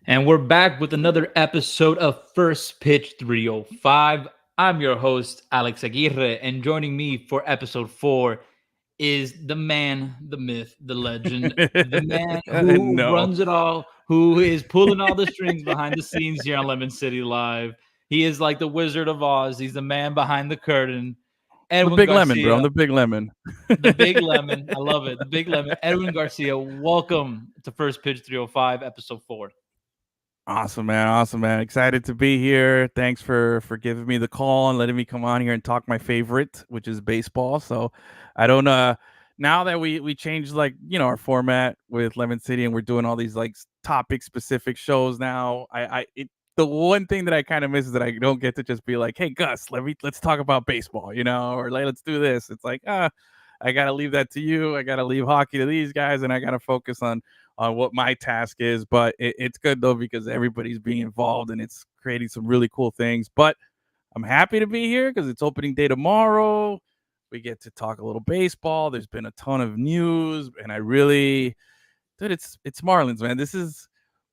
And we're back with another episode of First Pitch 305. I'm your host, Alex Aguirre, and joining me for episode 4 is the man, the myth, the legend, the man who No. runs it all, who is pulling all the strings behind the scenes here on Lemon City Live. He is like the Wizard of Oz. He's the man behind the curtain. The Edwin big lemon, bro. Garcia, I'm the big lemon. the big lemon. I love it. The big lemon. Edwin Garcia, welcome to First Pitch 305, episode 4. Awesome, man. Awesome, man. Excited to be here. Thanks for giving me the call and letting me come on here and talk my favorite, which is baseball. So I don't now that we changed our format with Lemon City and we're doing all these topic specific shows now. The one thing that I kind of miss is that I don't get to just be like, hey Gus, let's talk about baseball, or like let's do this. It's like, I gotta leave that to you. I gotta leave hockey to these guys, and I gotta focus on what my task is. But it's good though because everybody's being involved and it's creating some really cool things. But I'm happy to be here because it's opening day tomorrow. We get to talk a little baseball. There's been a ton of news, and I really, dude, it's Marlins, man.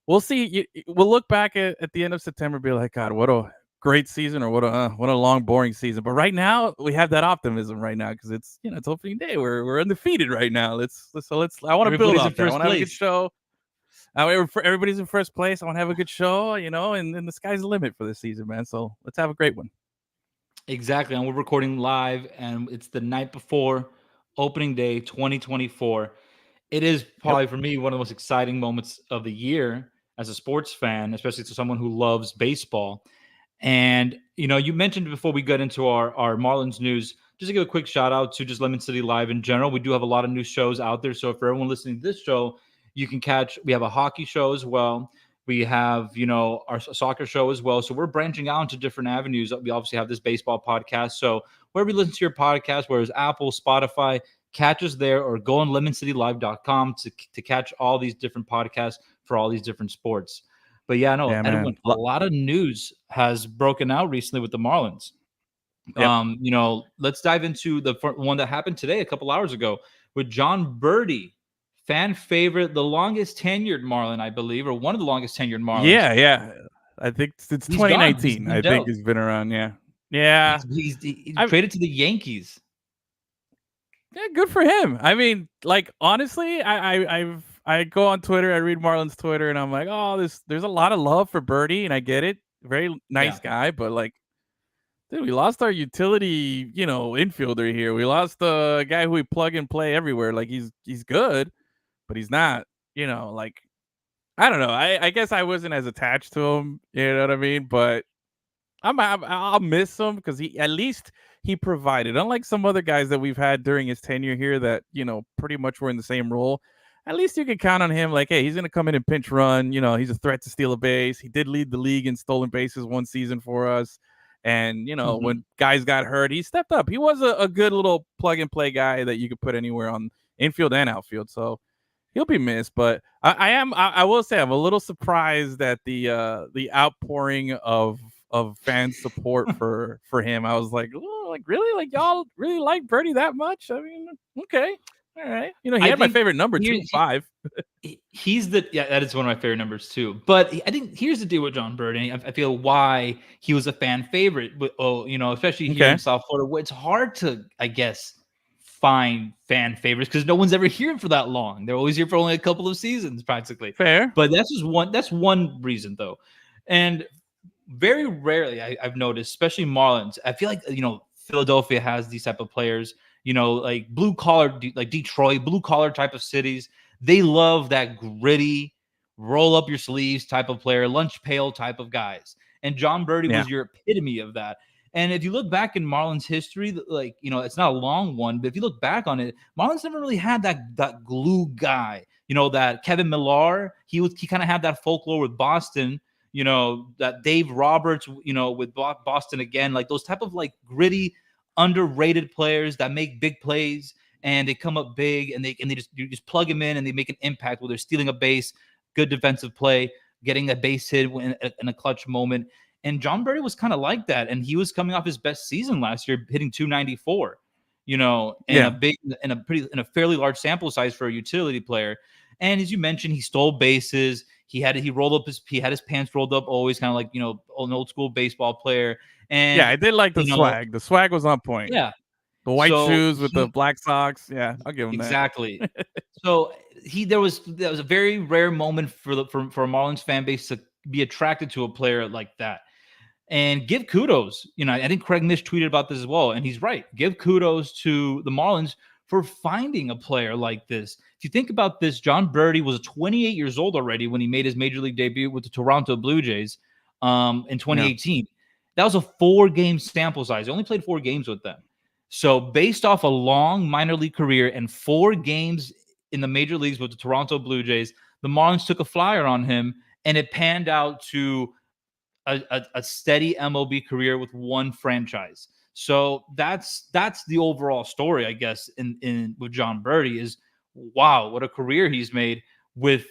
We'll see. We'll look back at the end of September, and be like, God, what a great season, or what a long, boring season. But right now, we have that optimism right now because it's opening day. We're undefeated right now. Let's. I want to build Everybody's in off that. I first want to have a good place. show. Everybody's in first place. I want to have a good show, and the sky's the limit for this season, man. So let's have a great one. Exactly. And we're recording live, and it's the night before opening day 2024. It is Yep. probably for me one of the most exciting moments of the year as a sports fan, especially to someone who loves baseball. And you mentioned before we get into our Marlins news, just to give a quick shout out to just Lemon City Live in general. We do have a lot of new shows out there. So for everyone listening to this show, you can catch. We have a hockey show as well. We have our soccer show as well. So we're branching out into different avenues. We obviously have this baseball podcast. So wherever you listen to your podcast, whether it's Apple, Spotify, catch us there, or go on lemoncitylive.com to catch all these different podcasts for all these different sports. But yeah, no, Yeah, man. Edwin, a lot of news has broken out recently with the Marlins. Yep. Let's dive into the one that happened today, a couple hours ago, with John Birdie, fan favorite, the longest tenured Marlin, I believe, or one of the longest tenured Marlins. Yeah. I think since He's gone. He's 2019. been I think dealt. he's been around. Yeah. He's I traded to the Yankees. Yeah, good for him. I mean, like honestly, I go on Twitter, I read Marlon's Twitter, and I'm like, oh, there's a lot of love for Birdie, and I get it. Very Yeah. nice guy, but like, dude, we lost our utility, infielder here. We lost the guy who we plug and play everywhere. Like he's good, but he's not, like I don't know. I guess I wasn't as attached to him, you know what I mean? But I'll miss him because he provided. Unlike some other guys that we've had during his tenure here, that pretty much were in the same role. At least you can count on him. Like, hey, he's gonna come in and pinch run. He's a threat to steal a base. He did lead the league in stolen bases one season for us. And when guys got hurt, he stepped up. He was a good little plug and play guy that you could put anywhere on infield and outfield. So he'll be missed. But I will say I'm a little surprised at the outpouring of fan support for him. I was like, oh, like really? Like y'all really like Birdie that much? I mean, okay. All right. He I had my think favorite number too, 5. he's that is one of my favorite numbers too. But I think here's the deal with John Birdie. I feel why he was a fan favorite. But especially here in Okay. South Florida, where it's hard to, I guess, find fan favorites because no one's ever here for that long. They're always here for only a couple of seasons, practically. Fair. But that's just one. That's one reason though, and very rarely I've noticed, especially Marlins. I feel like Philadelphia has these type of players. Like blue collar, like Detroit, blue collar type of cities. They love that gritty, roll up your sleeves type of player, lunch pail type of guys. And John Birdie Yeah. was your epitome of that. And if you look back in Marlins history, like it's not a long one, but if you look back on it, Marlins never really had that glue guy. That Kevin Millar, he kind of had that folklore with Boston. That Dave Roberts, with Boston again, like those type of like gritty, underrated players that make big plays and they come up big and you just plug them in and they make an impact, whether they're stealing a base, good defensive play, getting a base hit in a clutch moment. And John Birdie was kind of like that, and he was coming off his best season last year, hitting 294. In a fairly large sample size for a utility player. And as you mentioned, he stole bases. He had his pants rolled up, always kind of like an old school baseball player. Yeah, And I did like the you know, swag. The swag was on point. yeah. The white So shoes with the black socks. Yeah, I'll give him that. exactly. So that was a very rare moment for a Marlins fan base to be attracted to a player like that. And give kudos. I think Craig Mish tweeted about this as well, and he's right. Give kudos to the Marlins for finding a player like this. If you think about this, John Birdie was 28 years old already when he made his major league debut with the Toronto Blue Jays in 2018. Yeah. That was a 4-game sample size. He only played 4 games with them. So based off a long minor league career and 4 games in the major leagues with the Toronto Blue Jays, the Marlins took a flyer on him, and it panned out to a steady MLB career with one franchise. So that's the overall story, I guess, in with John Birdie is, wow, what a career he's made with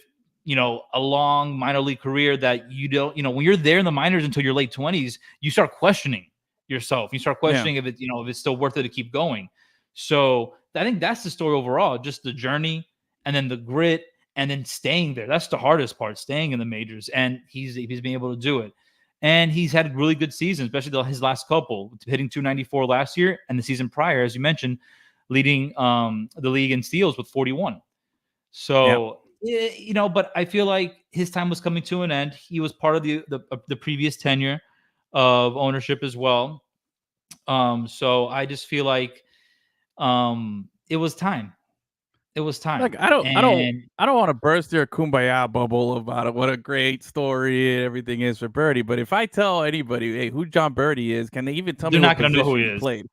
a long minor league career that you don't, when you're there in the minors until your late 20s, you start questioning yourself. You start questioning if it's still worth it to keep going. So I think that's the story overall, just the journey and then the grit and then staying there. That's the hardest part, staying in the majors. And he's been able to do it. And he's had really good seasons, especially his last couple, hitting 294 last year and the season prior, as you mentioned, leading the league in steals with 41. So, but I feel like his time was coming to an end. He was part of the previous tenure of ownership as well. So I just feel like it was time. It was time. Like I don't want to burst your kumbaya bubble about what a great story and everything is for Birdie. But if I tell anybody, hey, who John Birdie is, can they even tell me what position he played?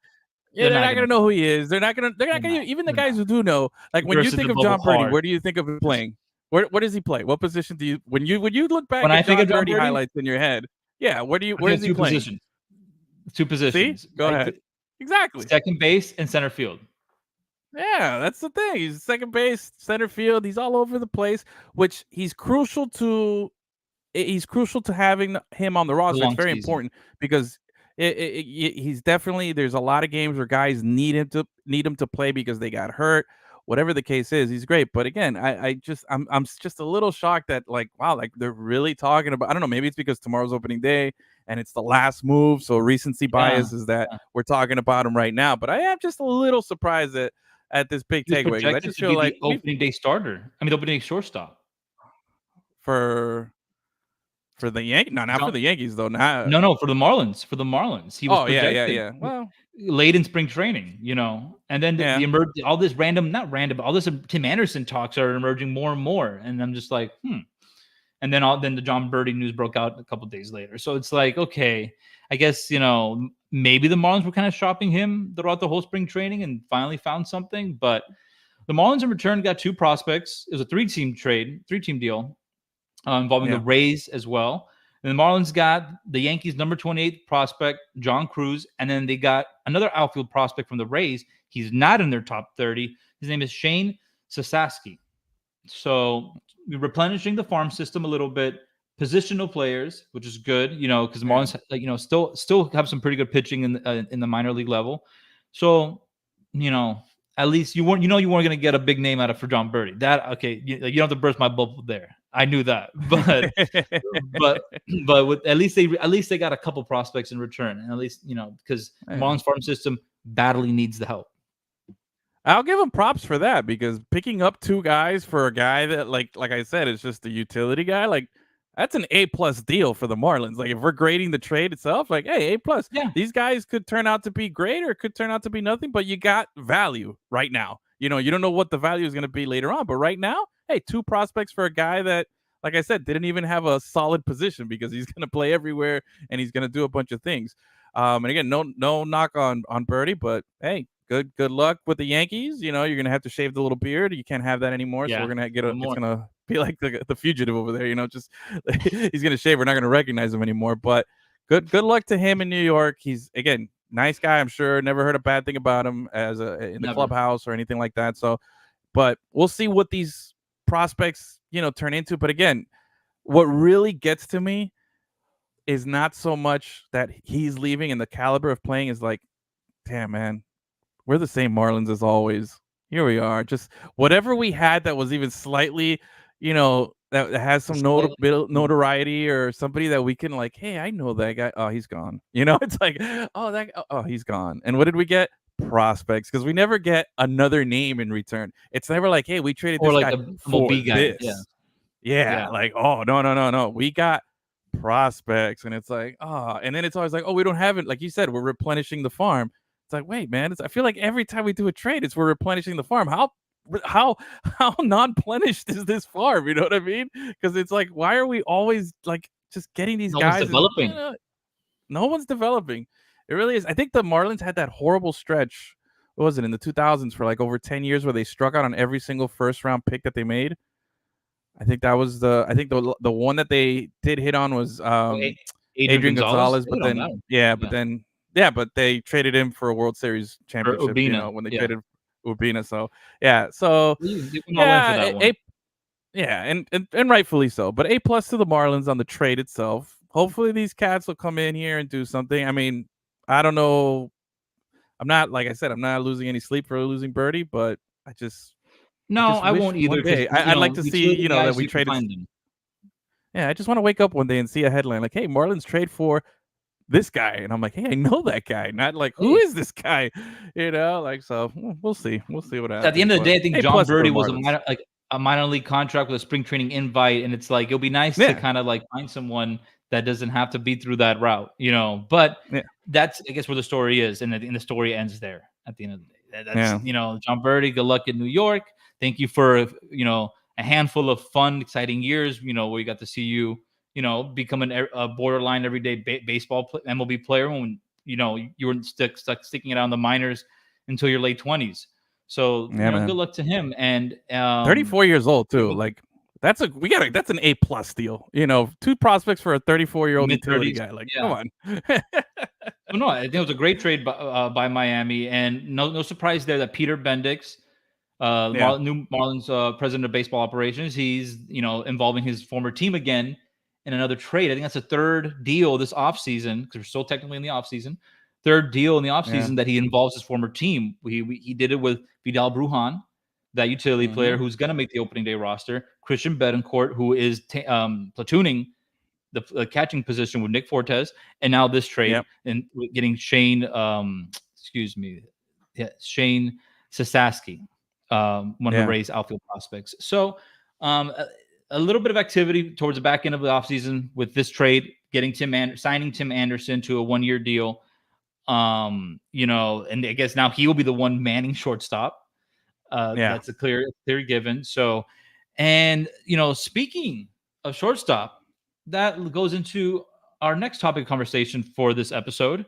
Yeah, they're not gonna know who he is. They're not gonna even the guys who do know. Like when you think of John Birdie, where do you think of him playing? Where does he play? What position do you when you look back at John Birdie highlights in your head? Yeah, where is he playing? Two positions. See? Go ahead. Exactly. Second base and center field. Yeah, that's the thing. He's second base, center field. He's all over the place, which he's crucial to having him on the roster. It's very important because he's definitely, there's a lot of games where guys need him to play because they got hurt. Whatever the case is, he's great. But again, I'm just a little shocked that wow, they're really talking about, I don't know, maybe it's because tomorrow's opening day and it's the last move, so recency bias is that we're talking about him right now. But I am just a little surprised at this big takeaway, because I just feel like the opening day starter. I mean, the opening day shortstop for the Yankees. Not for the Yankees though. No, for the Marlins. For the Marlins, he was projected. Yeah. Well, late in spring training, and then all this all this Tim Anderson talks are emerging more and more, and I'm just like, And then the John Birdie news broke out a couple days later. So it's like, okay, I guess, maybe the Marlins were kind of shopping him throughout the whole spring training and finally found something. But the Marlins in return got 2 prospects. It was a 3-team deal involving the Rays as well. And the Marlins got the Yankees' number 28 prospect, John Cruz. And then they got another outfield prospect from the Rays. He's not in their top 30. His name is Shane Sasaski. So we're replenishing the farm system a little bit, positional players, which is good, because the Marlins, still have some pretty good pitching in the minor league level. So, at least you weren't going to get a big name out of for John Birdie. That okay, you don't have to burst my bubble there. I knew that, but with, at least they got a couple prospects in return, and at least because the Marlins farm system badly needs the help. I'll give him props for that, because picking up 2 guys for a guy that, like I said, is just a utility guy, that's an A+ deal for the Marlins. If we're grading the trade itself, hey, A+. Yeah. These guys could turn out to be great or it could turn out to be nothing, but you got value right now. You don't know what the value is going to be later on, but right now, hey, 2 prospects for a guy that, like I said, didn't even have a solid position, because he's going to play everywhere and he's going to do a bunch of things. And again, no knock on Birdie, but hey, good luck with the Yankees. You're gonna have to shave the little beard. You can't have that anymore. So we're gonna get it's gonna be like the fugitive over there. Just he's gonna shave. We're not gonna recognize him anymore. But good luck to him in New York. He's, again, nice guy. I'm sure. Never heard a bad thing about him in the clubhouse or anything like that. So, but we'll see what these prospects turn into. But again, what really gets to me is not so much that he's leaving and the caliber of playing is like, damn, man, we're the same Marlins as always. Here we are. Just whatever we had that was even slightly, that has some Slightly. notoriety, or somebody that we can like, hey, I know that guy. Oh, he's gone. It's like, oh, he's gone. And what did we get? Prospects, because we never get another name in return. It's never like, hey, we traded Or this like guy the for MLB guy. Yeah. this. Yeah, Yeah. like, oh, no. We got prospects, and it's like, and then it's always like, oh, we don't have it. Like you said, we're replenishing the farm. It's like, wait, man, I feel like every time we do a trade, it's we're replenishing the farm. How how non-plenished is this farm? You know what I mean? Because it's like, why are we always like just getting these No one's guys and developing. no one's developing. It really is. I think the Marlins had that horrible stretch. What was it, in the 2000s, for like over 10 years, where they struck out on every single first round pick that they made. I think that was the one that they did hit on was Oh, Adrian Adrian Gonzalez. Gonzalez, They hit but on then that one. but they traded him for a World Series Or championship, Urbina. when they Yeah. traded Urbina. So yeah, so They went all in for yeah, that one. yeah, and rightfully so. But A+ to the Marlins on the trade itself. Hopefully these cats will come in here and do something. I mean, I don't know. I'm not, like I said, I'm not losing any sleep for losing Birdie, but I just No, I wish won't one either, because day I'd like to you see, trade the that guys so we you can traded. find them. Yeah, I just want to wake up one day and see a headline like, "Hey, Marlins trade for this guy," and I'm like, "Hey, I know that guy." Not like, "Who Hey, is this guy?" Like, so we'll see. We'll see what at the happens. end of the But day, I think A+ John to the Birdie was Marlins. a minor league contract with a spring training invite, and it's like it'll be nice to Yeah, kind of like find someone that doesn't have to be through that route, But yeah, that's, I guess, where the story is, and the story ends there. At the end of the day, that's yeah, John Birdie. Good luck in New York. Thank you for a handful of fun, exciting years. Where you got to see you become a borderline everyday baseball MLB player when you weren't stuck sticking it out in the minors until your late 20s. So yeah, good man. luck to him. And 34 years old too. good Like, that's an A+ deal. Two prospects for a 34-year-old mid utility 30s. guy. Like, come Yeah. on. So no, I think it was a great trade by Miami, and no surprise there that Peter Bendix, Yeah, new Marlins president of baseball operations, he's involving his former team again in another trade. I think that's a third deal this offseason, because we're still technically in the offseason. Third deal in the yeah, offseason that he involves his former team. He did it with Vidal Brujan, that utility mm-hmm. player who's going to make the opening day roster. Christian Betancourt, who is platooning the catching position with Nick Fortes, and now this trade Yep, and getting Shane, Shane Sasaski, one of the yeah, Rays outfield prospects. So a little bit of activity towards the back end of the offseason with this trade, signing Tim Anderson to a 1-year deal. And I guess now he will be the one manning shortstop. yeah, That's a clear given. So, and speaking of shortstop, that goes into our next topic of conversation for this episode,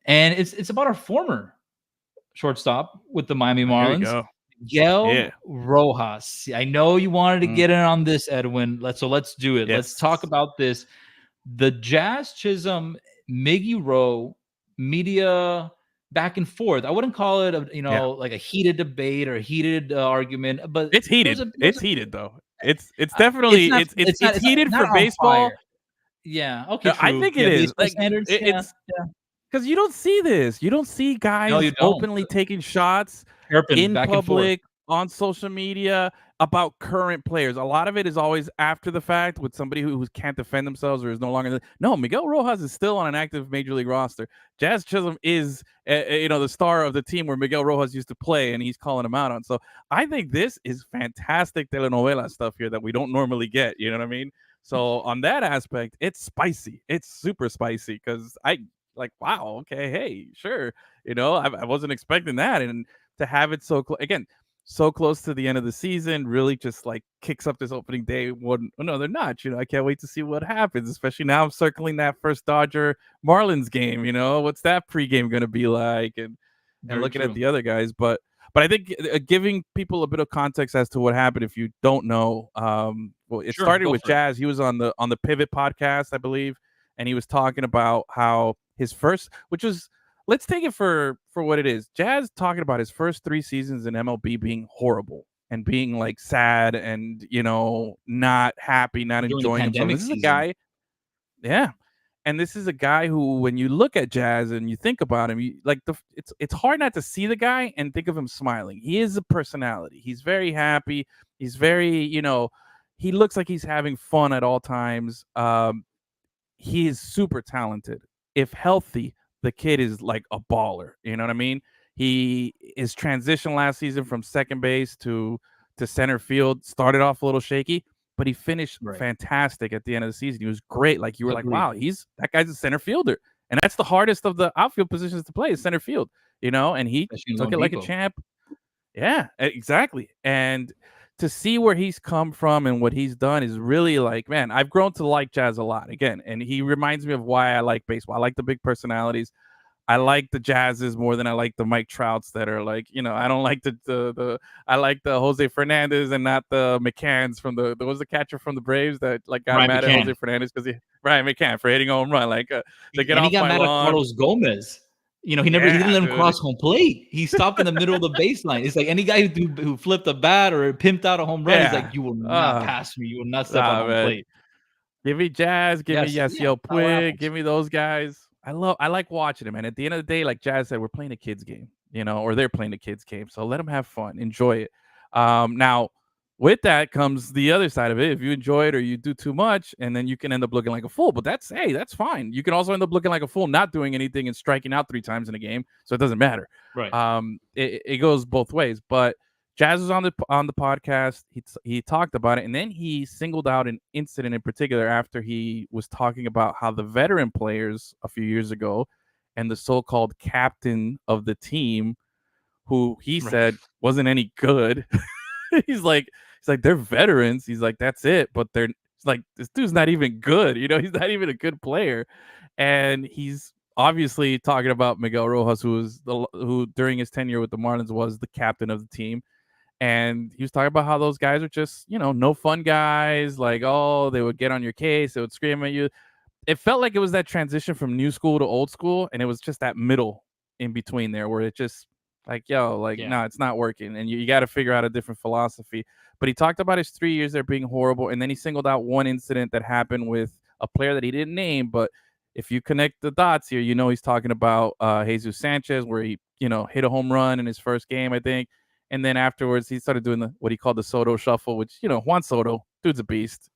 and it's about our former shortstop with the Miami here we Marlins, go. Yeah, Miguel Rojas. I know you wanted to mm, get in on this, Edwin. Let's do it. Let's yes, talk about this. The Jazz Chisholm Miggy Rowe media back and forth. I wouldn't call it yeah. like a heated debate or a heated argument, but It's there was heated. a It's heated though. It's it's definitely not it's heated not for on baseball. fire. Yeah. Okay. I True. think it Yeah. is. Baseball Like, standards. Yeah. it's because you don't see this. You don't see No, you guys don't. openly taking shots Hairpin in back and forth. public, on social media, about current players. A lot of it is always after the fact with somebody who can't defend themselves or is no longer. No, Miguel Rojas is still on an active major league roster. Jazz Chisholm is, the star of the team where Miguel Rojas used to play, and he's calling him out on. So I think this is fantastic telenovela stuff here that we don't normally get. You know what I mean? So on that aspect, it's spicy. It's super spicy because I like, wow, okay, hey, sure. I wasn't expecting that. And to have it again, so close to the end of the season, really just like kicks up this opening day one another notch. I can't wait to see what happens, especially now I'm circling that first Dodger Marlins game. What's that pregame going to be like? And Very looking at true. the other guys, but I think giving people a bit of context as to what happened, if you don't know, well, it Sure. started Go with for it. Jazz. He was on the Pivot podcast, I believe, and he was talking about how his first, which was, let's take it for what it is. Jazz talking about his first 3 seasons in MLB being horrible and being like sad and not happy, not During the enjoying himself. pandemic This is a season. guy, yeah, and this is a guy who, when you look at Jazz and you think about him, it's hard not to see the guy and think of him smiling. He is a personality. He's very happy. He's very, he looks like he's having fun at all times. He is super talented. If healthy, the kid is like a baller. You know what I mean? His transition last season from second base to center field started off a little shaky, but he finished Right. fantastic at the end of the season. He was great. Like you were like, Agreed. wow, that guy's a center fielder, and that's the hardest of the outfield positions to play is center field. And he Especially in took Lone it like a Depot. champ. Yeah, exactly. And to see where he's come from and what he's done is really like, man, I've grown to like Jazz a lot again. And he reminds me of why I like baseball. I like the big personalities. I like the Jazzes more than I like the Mike Trouts that are like, I don't like the I like the Jose Fernandez and not the McCanns from the was the catcher from the Braves that like got Ryan mad at Jose McCann. Fernandez because Ryan McCann for hitting a home run. Like they get And he off got my mad at lawn. Carlos Gomez. He didn't Yeah, let him dude. cross home plate. He stopped in the middle of the baseline. It's like any guy who flipped a bat or pimped out a home run, he's Yeah. like, you will not pass me. You will not step on Nah, home man. plate. Give me Jazz, give me Yes, yeah, Yasiel power Puig, apples. give me those guys. I like watching them, and at the end of the day, like Jazz said, we're playing a kids game, or they're playing a kids game. So let them have fun, enjoy it. Now with that comes the other side of it. If you enjoy it or you do too much, and then you can end up looking like a fool. But that's fine. You can also end up looking like a fool, not doing anything and striking out 3 times in a game, so it doesn't matter. Right. It goes both ways, but Jazz was on the podcast. He talked about it, and then he singled out an incident in particular after he was talking about how the veteran players a few years ago and the so-called captain of the team, who he Right. said wasn't any good. he's like they're veterans. He's like that's it, but it's like this dude's not even good. He's not even a good player, and he's obviously talking about Miguel Rojas, who during his tenure with the Marlins was the captain of the team. And he was talking about how those guys are just, no fun guys. Like, oh, they would get on your case. They would scream at you. It felt like it was that transition from new school to old school. And it was just that middle in between there where it just like, yo, like, no, it's not working. And you got to figure out a different philosophy. But he talked about his 3 years there being horrible. And then he singled out one incident that happened with a player that he didn't name. But if you connect the dots here, he's talking about Jesus Sanchez, where he, hit a home run in his first game, I think. And then afterwards, he started doing what he called the Soto shuffle, which, Juan Soto, dude's a beast.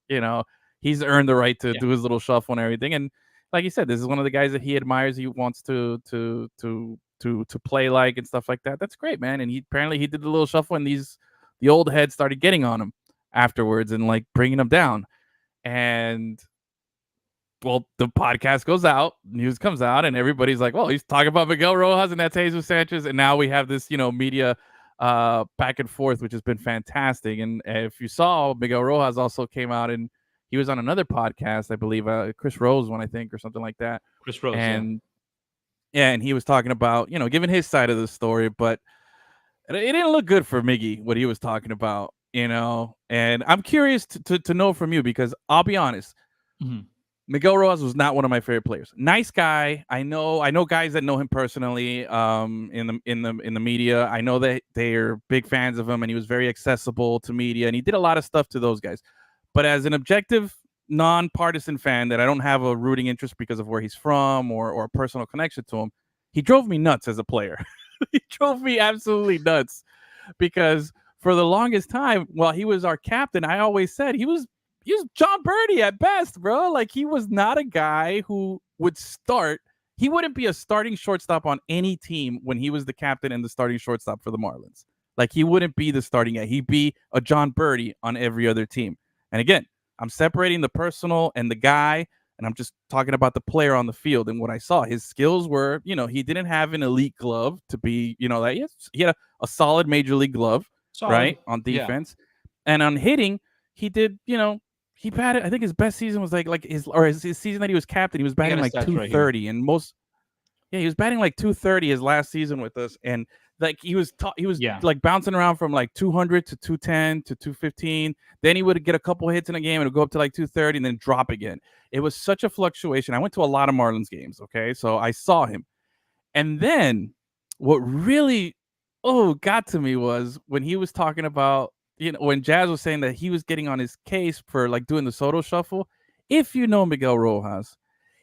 He's earned the right to do his little shuffle and everything. And like you said, this is one of the guys that he admires. He wants to play like and stuff like that. That's great, man. And apparently he did the little shuffle, and the old heads started getting on him afterwards and like bringing him down. And well, the podcast goes out, news comes out, and everybody's like, well, he's talking about Miguel Rojas and that's Jesus Sanchez. And now we have this, media back and forth, which has been fantastic. And if you saw, Miguel Rojas also came out and he was on another podcast, I believe, Chris Rose one, I think, or something like that. Chris Rose, and and he was talking about, giving his side of the story, but it didn't look good for Miggy, what he was talking about, and I'm curious to know from you, because I'll be honest, Miguel Rojas was not one of my favorite players. Nice guy. I know guys that know him personally in the media. I know that they're big fans of him, and he was very accessible to media, and he did a lot of stuff to those guys. But as an objective, nonpartisan fan that I don't have a rooting interest because of where he's from or a personal connection to him, he drove me nuts as a player. He drove me absolutely nuts because for the longest time, while he was our captain, I always said he was John Birdie at best, bro. Like, he was not a guy who would start. He wouldn't be a starting shortstop on any team when he was the captain and the starting shortstop for the Marlins. Like, he wouldn't be the starting guy. He'd be a John Birdie on every other team. And again, I'm separating the personal and the guy, and I'm just talking about the player on the field and what I saw. His skills were, he didn't have an elite glove to be, that he had a solid major league glove, right, on defense. And on hitting, he did, he batted, I think his best season was like his season that he was captain, he was batting like 230 and he was batting like 230 his last season with us, and like he was like bouncing around from like 200 to 210 to 215. Then he would get a couple hits in a game and it would go up to like 230 and then drop again. It was such a fluctuation. I went to a lot of Marlins games, okay? So I saw him. And then what really got to me was when he was talking about, when Jazz was saying that he was getting on his case for like doing the Soto shuffle. If you know Miguel Rojas,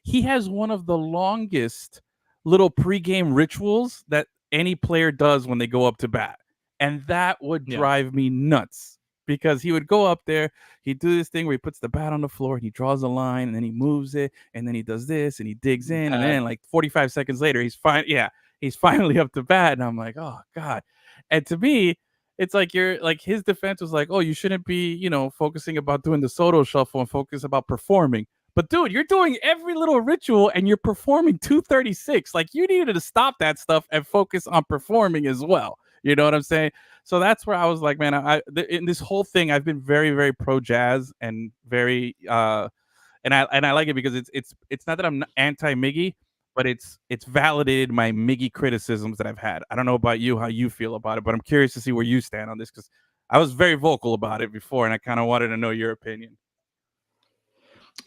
he has one of the longest little pregame rituals that any player does when they go up to bat. And that would drive me nuts. because he would go up there, he'd do this thing where he puts the bat on the floor and he draws a line and then he moves it and then he does this and he digs in and then like 45 seconds later he's fine. Yeah, he's finally up to bat and I'm like, oh God. And to me, it's like you're like his defense was like, oh, you shouldn't be, focusing about doing the Soto shuffle and focus about performing. But dude, you're doing every little ritual and you're performing 236. Like you needed to stop that stuff and focus on performing as well. You know what I'm saying? So that's where I was like, man, in this whole thing, I've been very, very pro Jazz and very and I like it because it's not that I'm anti Miggy, but it's validated my Miggy criticisms that I've had. I don't know about you, how you feel about it, but I'm curious to see where you stand on this because I was very vocal about it before, and I kind of wanted to know your opinion.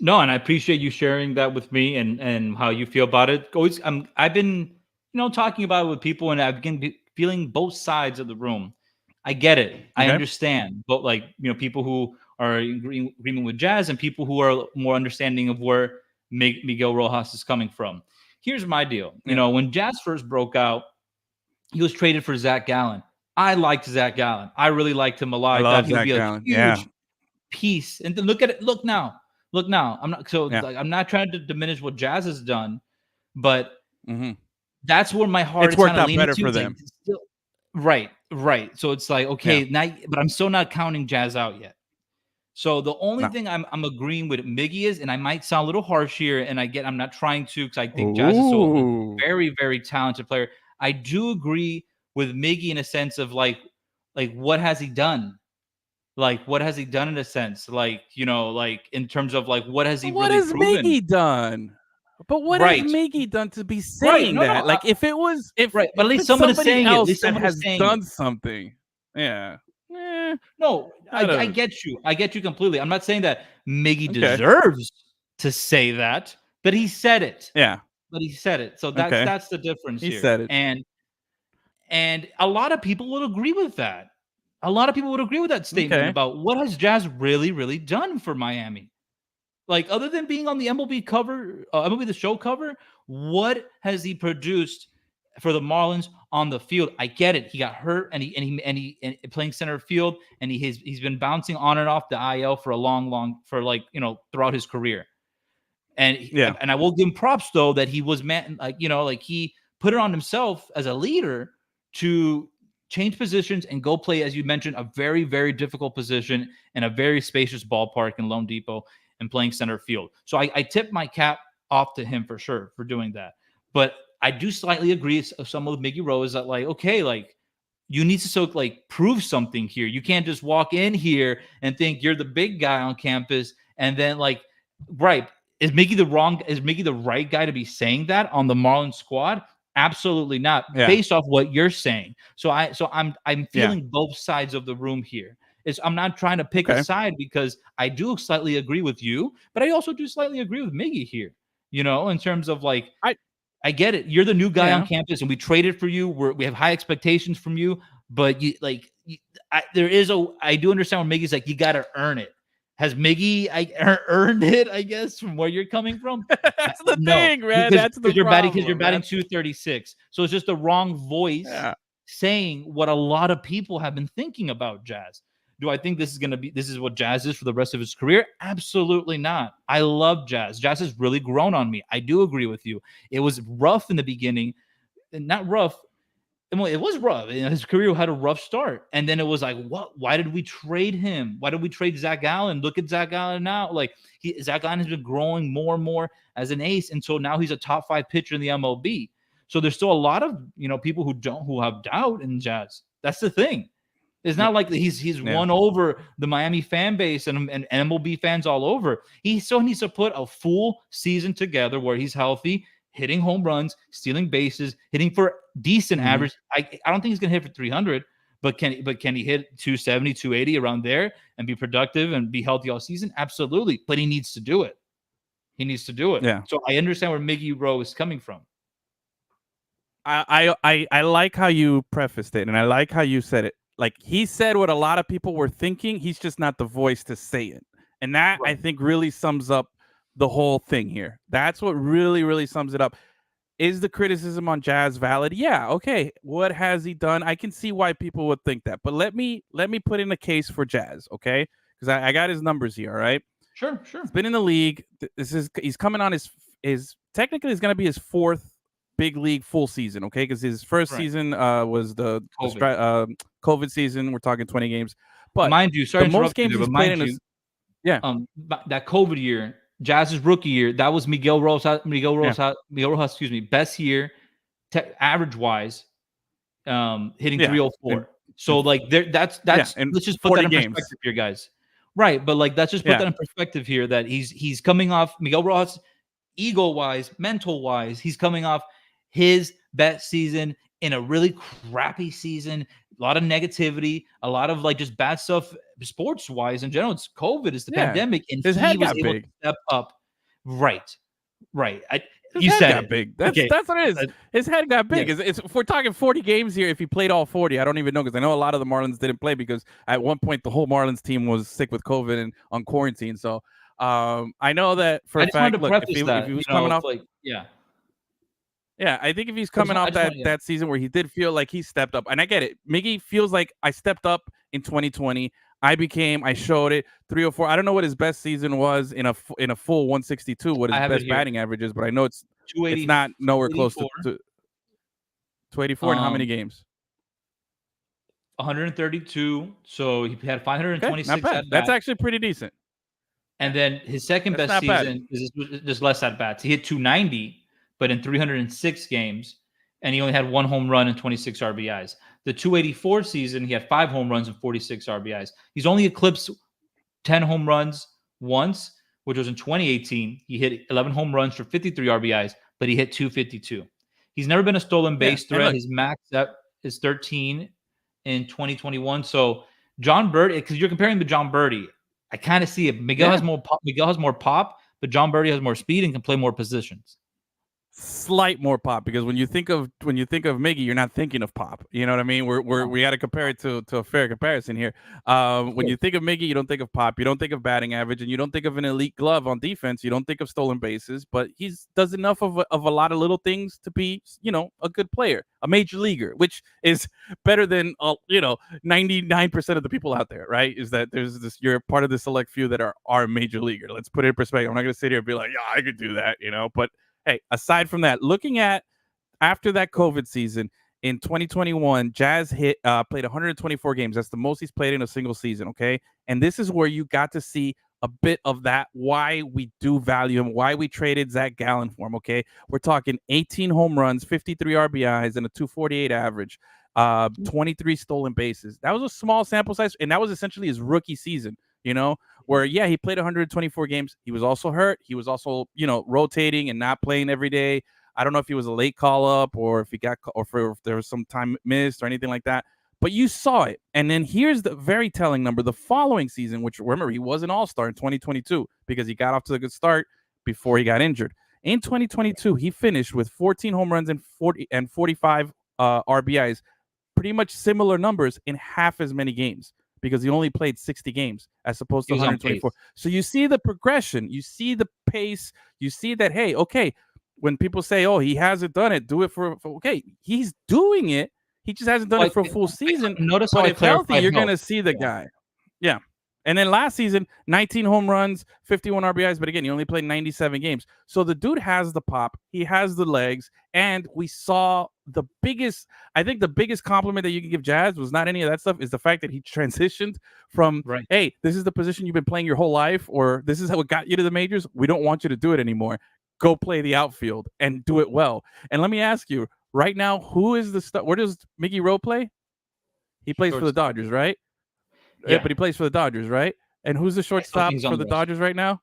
No, and I appreciate you sharing that with me and how you feel about it. Always, I've been talking about it with people, and I've been feeling both sides of the room. I get it, I Okay. understand, but like people who are in agreement with Jazz and people who are more understanding of where Miguel Rojas is coming from. Here's my deal. Yeah. When Jazz first broke out, he was traded for Zach Gallen. I liked Zach Gallen. I really liked him a lot. I I thought love he would Zach be a Gallen. Yeah. huge piece. And then look at it. Look now. Look now. Yeah. I'm not trying to diminish what Jazz has done, but Mm-hmm. that's where my heart It's is kind worked of out leaning better to. for It's like, them. still, right. So it's like, okay, Yeah. now, but I'm still not counting Jazz out yet. So the only No. thing I'm agreeing with Miggy is, and I might sound a little harsh here, and I'm not trying to, because I think Jazz is so a very, very talented player. I do agree with Miggy in a sense of like what has he done? Like, what has he done in a sense? Like, like in terms of like what has he But what really has proven? Miggy done? But what has Right. Miggy done to be Right. saying No, that? no. Like if it was if Right. But at if least it's someone is somebody saying it. At else least that someone is has saying it. done something. Yeah. No, I I don't get you. I get you completely. I'm not saying that Miggy okay. deserves to say that, but he said it. Yeah. But he said it. So Okay. that's the difference He here. said it. And a lot of people would agree with that. A lot of people would agree with that statement Okay. about what has Jazz really, really done for Miami. Like, other than being on the MLB cover, MLB The Show cover, what has he produced for the Marlins on the field? I get it. He got hurt, and he playing center field, and he's been bouncing on and off the IL for a long for throughout his career. And Yeah. I will give him props though that he was like he put it on himself as a leader to change positions and go play, as you mentioned, a very, very difficult position in a very spacious ballpark in Lone Depot and playing center field. So I tip my cap off to him for sure for doing that. But I do slightly agree with some of Miggy Rose that like, okay, like you need to prove something here. You can't just walk in here and think you're the big guy on campus and then right. Is Miggy the right guy to be saying that on the Marlins squad? Absolutely not, Yeah. based off what you're saying. So I'm Yeah. feeling both sides of the room here. I'm not trying to pick a Okay. side because I do slightly agree with you, but I also do slightly agree with Miggy here. In terms of I get it. You're the new guy on Yeah. campus, and we traded for you. We have high expectations from you, but I do understand what Miggy's like. You got to earn it. Has Miggy earned it? I guess from where you're coming from. That's the No, thing, man. because That's the you're batting problem, man. 236. So it's just the wrong voice Yeah. saying what a lot of people have been thinking about Jazz. Do I think this is what Jazz is for the rest of his career? Absolutely not. I love Jazz. Jazz has really grown on me. I do agree with you. It was rough in the beginning, not rough. Well, it was rough. His career had a rough start, and then it was like, what? Why did we trade him? Why did we trade Zach Gallen? Look at Zach Gallen now. Zach Gallen has been growing more and more as an ace, and so now he's a top 5 pitcher in the MLB. So there's still a lot of people who have doubt in Jazz. That's the thing. It's Yeah. not like he's Yeah. won over the Miami fan base and MLB fans all over. He still needs to put a full season together where he's healthy, hitting home runs, stealing bases, hitting for decent Mhm. average. I don't think he's going to hit for 300, but can he hit 270, 280 around there and be productive and be healthy all season? Absolutely. But he needs to do it. He needs to do it. Yeah. So I understand where Miggy Rowe is coming from. I like how you prefaced it, and I like how you said it. Like he said what a lot of people were thinking. He's just not the voice to say it, and that I think really sums up the whole thing here. That's what really, really sums it up. is the criticism on Jazz valid? Yeah, okay. What has he done? I can see why people would think that. But let me put in a case for Jazz, okay? Because I got his numbers here, all right? Sure, He's sure. been in the league. He's coming on his technically it's gonna be his fourth big league full season, okay? Because his first Right. season was the COVID. COVID season. We're talking 20 games. But Mind you, sorry the to most interrupt you games there, he's but played mind in you, his yeah, that COVID year, Jazz's rookie year, that was yeah, Miguel Rojas, excuse me, best year, average wise, hitting yeah. And 304. So like there, that's yeah, and let's just put that 40 in games. perspective here, guys. Right, but like let's just put Yeah. that in perspective here. That he's coming off Miguel Rojas, ego wise, mental wise, he's coming off his best season in a really crappy season. A lot of negativity, a lot of like just bad stuff sports wise in general. It's COVID, it's the Yeah. pandemic, and His he head was got able to big. step up. Right, right. His You head said got it. big. Okay. That's what it is. His head got big. Yes. If we're talking 40 games here, if he played all 40, I don't even know because I know a lot of the Marlins didn't play because at one point the whole Marlins team was sick with COVID and on quarantine. So I know that for I a just wanted fact. to Look, preface if that, he was coming off, like, yeah. yeah, I think if he's coming I off just want, yeah. that season where he did feel like he stepped up, and I get it. Miggy feels like I stepped up in 2020. I showed it 304. I don't know what his best season was in a full 162. What I his have it best here. batting average is, but I know it's 280, not nowhere close 284, to 284 in how many um, games? 132. So he had Okay, not 526 bad. at That's bats. actually pretty decent. And then his second That's best not bad. season is just less at bats. He hit 290, but in 306 games, and he only had one home run and 26 RBIs. The 284 season, he had 5 home runs and 46 RBIs. He's only eclipsed 10 home runs once, which was in 2018. He hit 11 home runs for 53 RBIs, but he hit 252. He's never been a stolen Yeah, base and threat. look, His max is 13 in 2021. So John Birdie, because you're comparing to John Birdie, I kind of see it. Miguel has yeah, more pop. Miguel has more pop, but John Birdie has more speed and can play more positions. slight more pop because when you think of Miggy, you're not thinking of pop. You know what I mean? We got to compare it to a fair comparison here. When you think of Miggy, you don't think of pop, you don't think of batting average, and you don't think of an elite glove on defense. You don't think of stolen bases, but he's does enough of a lot of little things to be a good player, a major leaguer, which is better than 99% of the people out there. Right? Is that there's this you're part of the select few that are major leaguer. Let's put it in perspective. I'm not going to sit here and be like, yeah, I could do that, but hey, aside from that, looking at after that COVID season in 2021, Jazz played 124 games. That's the most he's played in a single season. Okay, and this is where you got to see a bit of that. Why we do value him. Why we traded Zach Gallen for him. Okay, we're talking 18 home runs, 53 RBIs, and a 248 average. 23 stolen bases. That was a small sample size, and that was essentially his rookie season. Where he played 124 games. He was also hurt. He was also rotating and not playing every day. I don't know if he was a late call up or if he got or if there was some time missed or anything like that. But you saw it. And then here's the very telling number. The following season, which remember he was an all-star in 2022 because he got off to a good start before he got injured. In 2022, he finished with 14 home runs and 45 RBIs, pretty much similar numbers in half as many games because he only played 60 games as opposed to 124. So you see the progression, you see the pace, you see that, hey, okay, when people say, oh, he hasn't done it, do it for okay, he's doing it. He just hasn't done it for a full season. Notice but how I if healthy, clarified you're health. going to see the guy. Yeah. And then last season, 19 home runs, 51 RBIs. But again, he only played 97 games. So the dude has the pop. He has the legs. And we saw I think the biggest compliment that you can give Jazz was not any of that stuff, is the fact that he transitioned from, hey, this is the position you've been playing your whole life, or this is how it got you to the majors. We don't want you to do it anymore. Go play the outfield and do it well. And let me ask you, right now, who is the star? Where does Miggy Rowe play? He plays for the Dodgers, right? Yeah, but he plays for the Dodgers, right? And who's the shortstop for the Dodgers right now?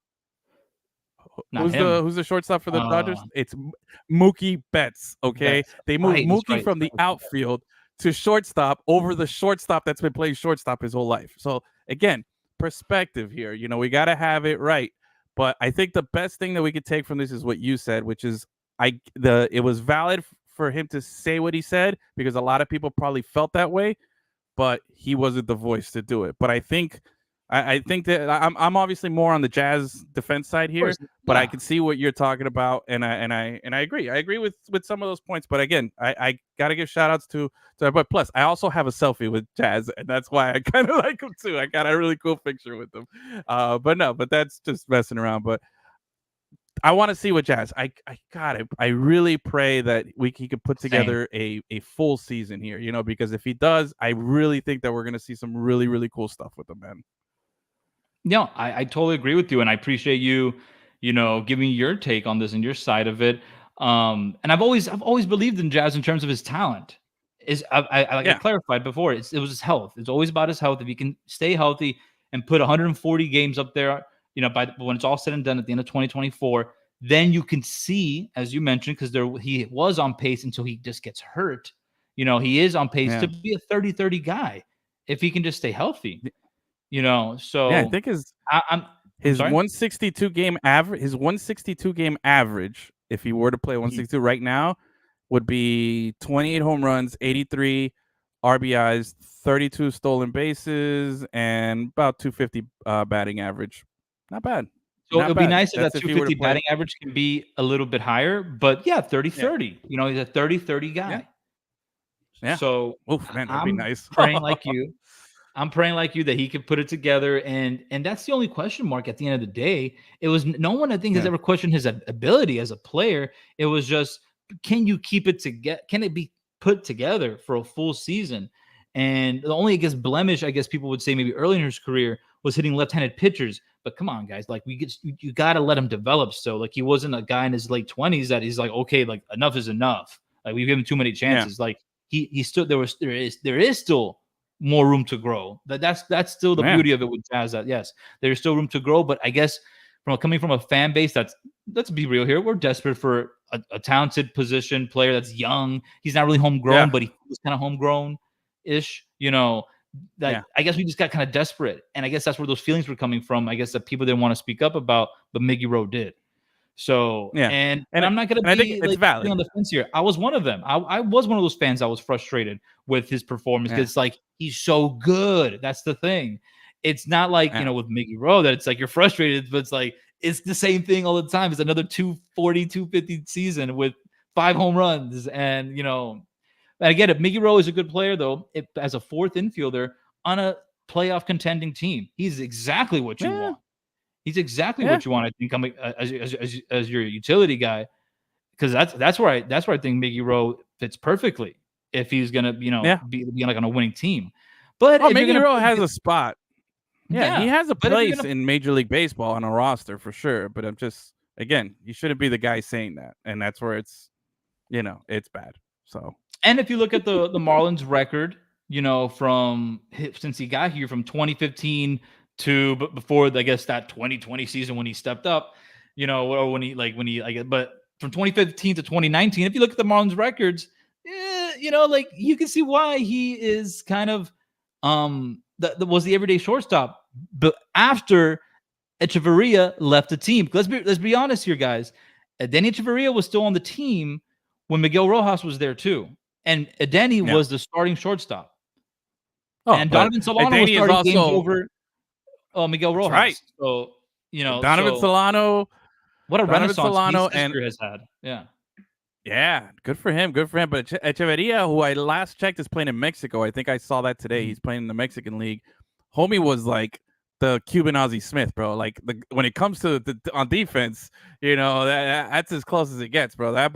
Who's the shortstop for the Dodgers? It's Mookie Betts. Okay, they moved Mookie from the outfield to shortstop over the shortstop that's been playing shortstop his whole life. So again, perspective here. We got to have it right. But I think the best thing that we could take from this is what you said, which is it was valid for him to say what he said because a lot of people probably felt that way, but he wasn't the voice to do it. But I think I think that I'm obviously more on the Jazz defense side Of here, course, but I yeah, can see what you're talking about, and I agree. I agree with some of those points. But again, I gotta give shout outs to but plus I also have a selfie with Jazz, and that's why I kind of like him too. I got a really cool picture with him. But that's just messing around. But I want to see what Jazz. I really pray that he could put same. together a full season here. Because if he does, I really think that we're gonna see some really really cool stuff with him, man. No, I totally agree with you, and I appreciate you, giving your take on this and your side of it. And I've always believed in Jazz in terms of his talent. Is like I Yeah, clarified before, it was his health. It's always about his health. If he can stay healthy and put 140 games up there, when it's all said and done at the end of 2024, then you can see, as you mentioned, because he was on pace until he just gets hurt. He is on pace yeah. to be a 30-30 guy if he can just stay healthy. Yeah, I So think I'm his sorry? 162 game average, if he were to play Mhm. 162 right now, would be 28 home runs, 83 RBIs, 32 stolen bases, and about 250 batting average. Not bad. So Not it'll be bad. nice if that That's if he were to 250 play. batting average can be a little bit higher, but yeah, Yeah. 30-30. He's a 30-30 Yeah. guy. Yeah. So Oof, man, that'd be I'm nice. praying like you. I'm praying like you that he could put it together, and that's the only question mark at the end of the day. It was no one I think has Yeah. ever questioned his ability as a player. It was just, can you keep it together? Can it be put together for a full season? And the only, I guess, blemish, I guess people would say maybe early in his career was hitting left-handed pitchers. But come on, guys, like you got to let him develop. So like he wasn't a guy in his late 20s that he's like, okay, like enough is enough. Like we've given him too many Yeah. chances. Like he still there is still more room to grow. That's still the Yeah. beauty of it with Jazz. That yes, there's still room to grow, but I guess coming from a fan base that's, let's be real here, we're desperate for a talented position player that's young. He's not really homegrown, Yeah. but he was kind of homegrown ish. That Yeah. I guess we just got kind of desperate, and I guess that's where those feelings were coming from. I guess that people didn't want to speak up about, but Miggy Rowe did. So, Yeah. and And I'm not gonna I think be it's like sitting valid. on the fence here. I was one of them. I was one of those fans that was frustrated with his performance Yeah. because like he's so good. That's the thing. It's not like Yeah. with Miggy Rowe that it's like you're frustrated, but it's like it's the same thing all the time. It's another 240, 250 season with 5 home runs, and I get it. Miggy Rowe is a good player though. As a fourth infielder on a playoff contending team, he's exactly what you Yeah. want. He's exactly Yeah. what you want. I think coming as your utility guy, because that's where I think Miggy Rowe fits perfectly if he's gonna Yeah. be like on a winning team. But Oh, if you're Miggy gonna Rowe has a spot. Yeah, he yeah, has a but if you're place gonna in Major League Baseball on a roster for sure. But I'm just, again, you shouldn't be the guy saying that, and that's where it's bad. So and if you look at the Marlins record, from since he got here from 2015 to but before I guess that 2020 season when he stepped up, or when he I guess, but from 2015 to 2019, if you look at the Marlins records, like you can see why he is kind of was the everyday shortstop. But after Echeverria left the team, let's be honest here, guys. Denny Echeverria was still on the team when Miguel Rojas was there too, and Denny yeah. was the starting shortstop, Oh, and but Donovan Solano was Danny is starting games also over Miguel that's right. Rojas. So Donovan Solano, what a Donovan renaissance Solano, his and career has had. Yeah, yeah, good for him. Good for him. But Echeverria, who I last checked, is playing in Mexico. I think I saw that today. Mhm. He's playing in the Mexican League. Homie was like the Cuban Ozzie Smith, bro. Like when it comes to on defense, that's as close as it gets, bro. That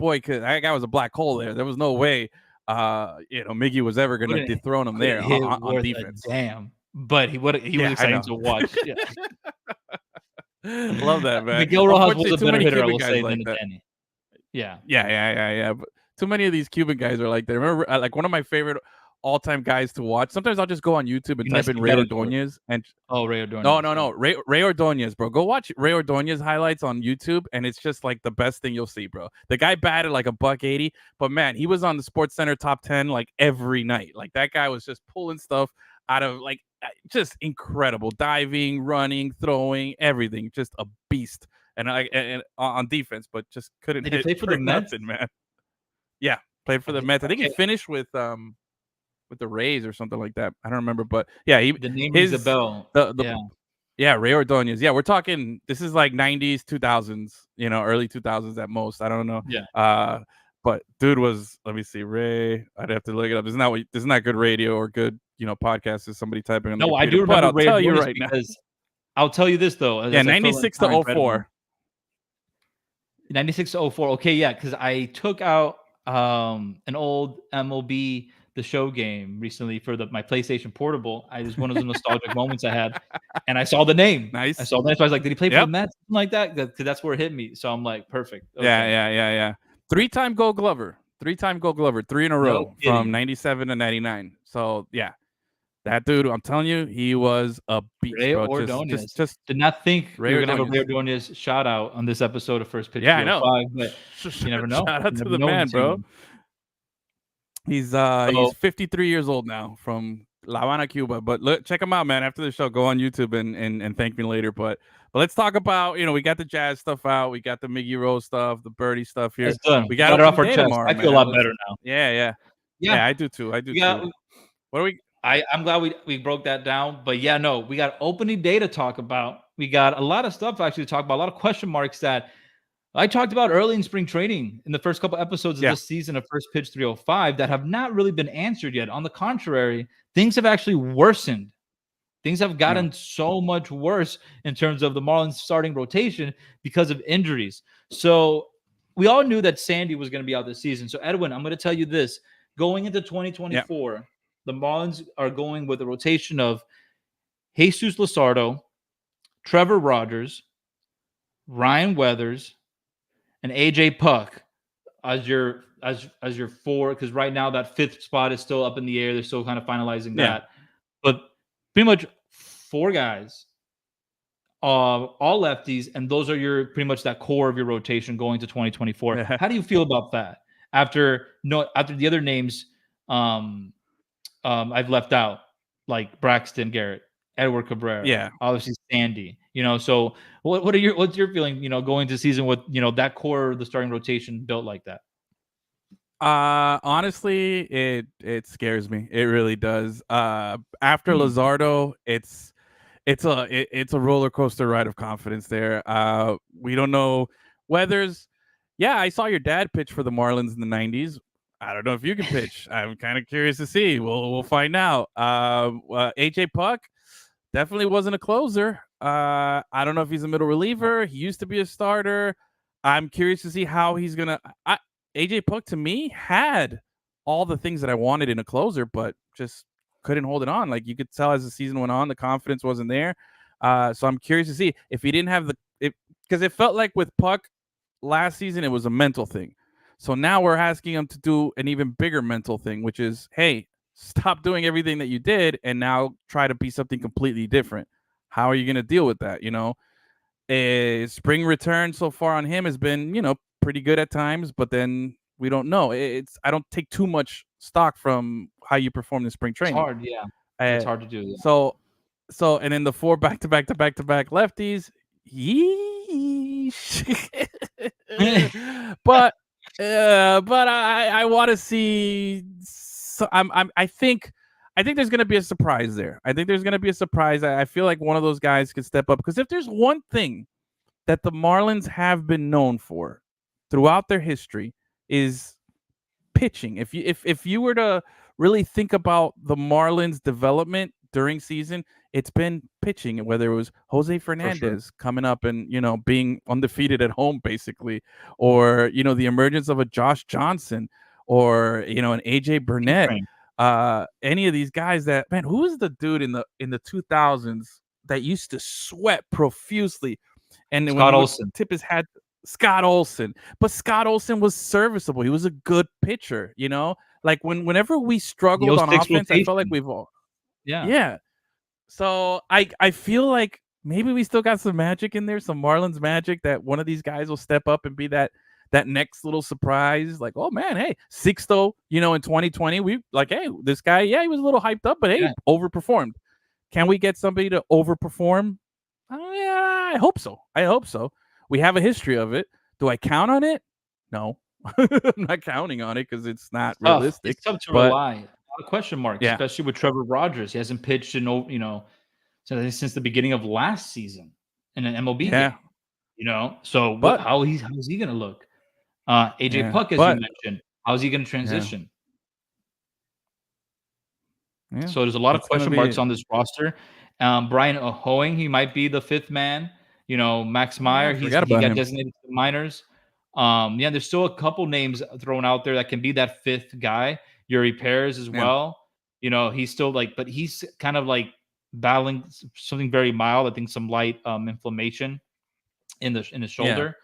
guy was a black hole there. There was no way, Miggy was ever gonna couldn't dethrone him couldn't there hit on worth a defense. damn. But he was Yeah, I exciting know. to watch. Yeah, Love that, man. Miguel Rojas was Unfortunately, a too better many hitter, I Cuban will guys say, than like that. Denny. Yeah, Yeah. But too many of these Cuban guys are like that. Remember, like one of my favorite all-time guys to watch. Sometimes I'll just go on YouTube and type in Ynesy Ray Betancourt. Ordonez and Oh, Ray no, Ordonez. no, Yeah. no, Ray Ordonez, bro. Go watch Ray Ordonez highlights on YouTube, and it's just like the best thing you'll see, bro. The guy batted like a $180, but man, he was on the Sports Center top 10 like every night. Like that guy was just pulling stuff out of like just incredible diving, running, throwing, everything. Just a beast. And on defense, but just couldn't Did he hit play for for the Mets? nothing, man. Yeah, played for the Mets. I think he Okay, finished with the Rays or something like that. I don't remember, but yeah, he the name rings a his bell. the Yeah. Yeah, Ray Ordonez. Yeah, we're talking. This is like 90s, 2000s. Early 2000s at most. I don't know. Yeah. But dude was. Let me see, Ray. I'd have to look it up. This is not good radio or good podcast. Is somebody typing on the No, I computer? do But remember I'll Ray tell you Ordonez right now. because I'll tell you this though. Yeah, as I feel like 96 time to read one. 04. 96 to 04. Okay, yeah, because I took out an old MLB The Show game recently for my PlayStation Portable. I just one of those nostalgic moments I had, and I saw the name. Nice. I saw the name. So I was like, did he play for the Yep. Mets? Something like that. Because that's where it hit me. So I'm like, perfect. Okay. Yeah. Three-time Gold Glover. 3 in a row from 97 to 99. So yeah, that dude, I'm telling you, he was a beast, Ray bro. Ordonez. Just Did not think Ray we were gonna have a Ray Ordonez. Ordonez shout out on this episode of First Pitch Yeah, I know. 305, but you never know. Shout out You to never the know man, with bro. him. He's So 53 years old now from La Habana, Cuba. But look, check him out, man. After the show, go on YouTube and thank me later. But let's talk about, we got the Jazz stuff out, we got the Miggy Rose stuff, the Birdie stuff here. it's done. We got it off open our day chest. tomorrow, I feel man. a lot better now. Yeah, I do too. What are we? I'm glad we broke that down. But yeah, no, we got opening day to talk about. We got a lot of stuff actually to talk about, a lot of question marks that I talked about early in spring training in the first couple episodes of this season of First Pitch 305 that have not really been answered yet. On the contrary, things have actually worsened. Things have gotten so much worse in terms of the Marlins starting rotation because of injuries. So we all knew that Sandy was going to be out this season. So Edwin, I'm going to tell you this. Going into 2024, the Marlins are going with a rotation of Jesus Luzardo, Trevor Rogers, Ryan Weathers, and AJ Puck as your four, because right now that fifth spot is still up in the air. They're still kind of finalizing that. But pretty much 4 guys, all lefties, and those are your pretty much that core of your rotation going to 2024. How do you feel about that after the other names I've left out, like Braxton Garrett, Edward Cabrera, obviously Sandy, so what's your feeling, going to season with, that core of the starting rotation built like that? Honestly, it scares me. It really does. After Luzardo, it's a roller coaster ride of confidence there. We don't know Weathers. Yeah, I saw your dad pitch for the Marlins in the 90s. I don't know if you can pitch. I'm kind of curious to see. We'll find out. AJ Puck definitely wasn't a closer. I don't know if he's a middle reliever. He used to be a starter. I'm curious to see how he's gonna. AJ Puck to me had all the things that I wanted in a closer, but just couldn't hold it on. Like you could tell as the season went on, the confidence wasn't there. So I'm curious to see if he didn't have because it felt like with Puck last season, it was a mental thing. So now we're asking him to do an even bigger mental thing, which is, hey, stop doing everything that you did and now try to be something completely different. How are you going to deal with that? Spring return so far on him has been, pretty good at times, but then we don't know. I don't take too much stock from how you perform in spring training. It's hard, yeah. It's hard to do. Yeah. So and then the 4 back-to-back lefties. But I want to see. So I think there's going to be a surprise there. I think there's going to be a surprise. I feel like one of those guys could step up, because if there's one thing that the Marlins have been known for throughout their history is pitching. If you were to really think about the Marlins' development during season, it's been pitching, whether it was Jose Fernandez coming up and, being undefeated at home, basically, or, the emergence of a Josh Johnson or, an AJ Burnett, any of these guys that, man, who was the dude in the 2000s that used to sweat profusely? And Scott Olsen. Tip his hat, Scott Olsen. But Scott Olsen was serviceable. He was a good pitcher, like whenever we struggled on offense, rotation. I felt like we've all. Yeah. So I feel like maybe we still got some magic in there, some Marlins magic, that one of these guys will step up and be that next little surprise. Like, oh man, hey, Sixto, in 2020, we like, hey, this guy, he was a little hyped up, but hey, overperformed. Can we get somebody to overperform? Yeah, I hope so. We have a history of it. Do I count on it? No. I'm not counting on it because it's not realistic. It's tough to rely. A question mark, especially with Trevor Rogers. He hasn't pitched in, since the beginning of last season in an MLB Yeah, game. So but how's he going to look? AJ yeah, Puck, as you but mentioned, how's he going to yeah, transition? yeah, So there's a lot of it's gonna question marks be. on this roster. Brian Hoeing, he might be the fifth man. Max Oh yeah, Meyer, I forgot he about got him. designated to the minors. Yeah, there's still a couple names thrown out there that can be that fifth guy. Yuri Perez as Yeah, well. He's still but he's kind of like battling something very mild. I think some light inflammation in the yeah. shoulder.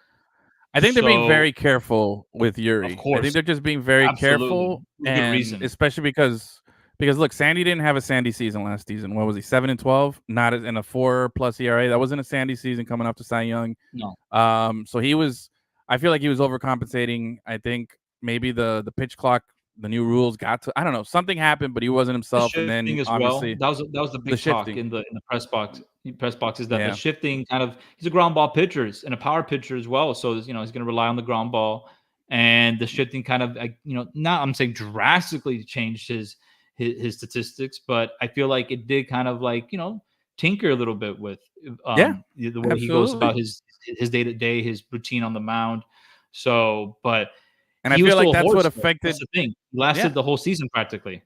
I think they're being So very careful with of Yuri. I think course, they're just being very absolutely, careful, for good and reason. especially because look, Sandy didn't have a Sandy season last season. What was he? 7-12, not in a 4+ ERA. That wasn't a Sandy season coming up to Cy Young. No, So he was. I feel like he was overcompensating. I think maybe the pitch clock, the new rules got to. I don't know. Something happened, but he wasn't the himself. And then shifting as well. obviously That was the the big talk shifting. in the press boxes that the Yeah, shifting kind of he's a ground ball pitcher and a power pitcher as well. So he's going to rely on the ground ball, and the shifting kind of not I'm saying drastically changed his statistics, but I feel like it did kind of tinker a little bit with yeah, the way he goes about absolutely. his day to day, his routine on the mound. So, but And I he was feel like still a that's what horse. Though. That's affected. the thing. He Yeah, lasted the whole season practically.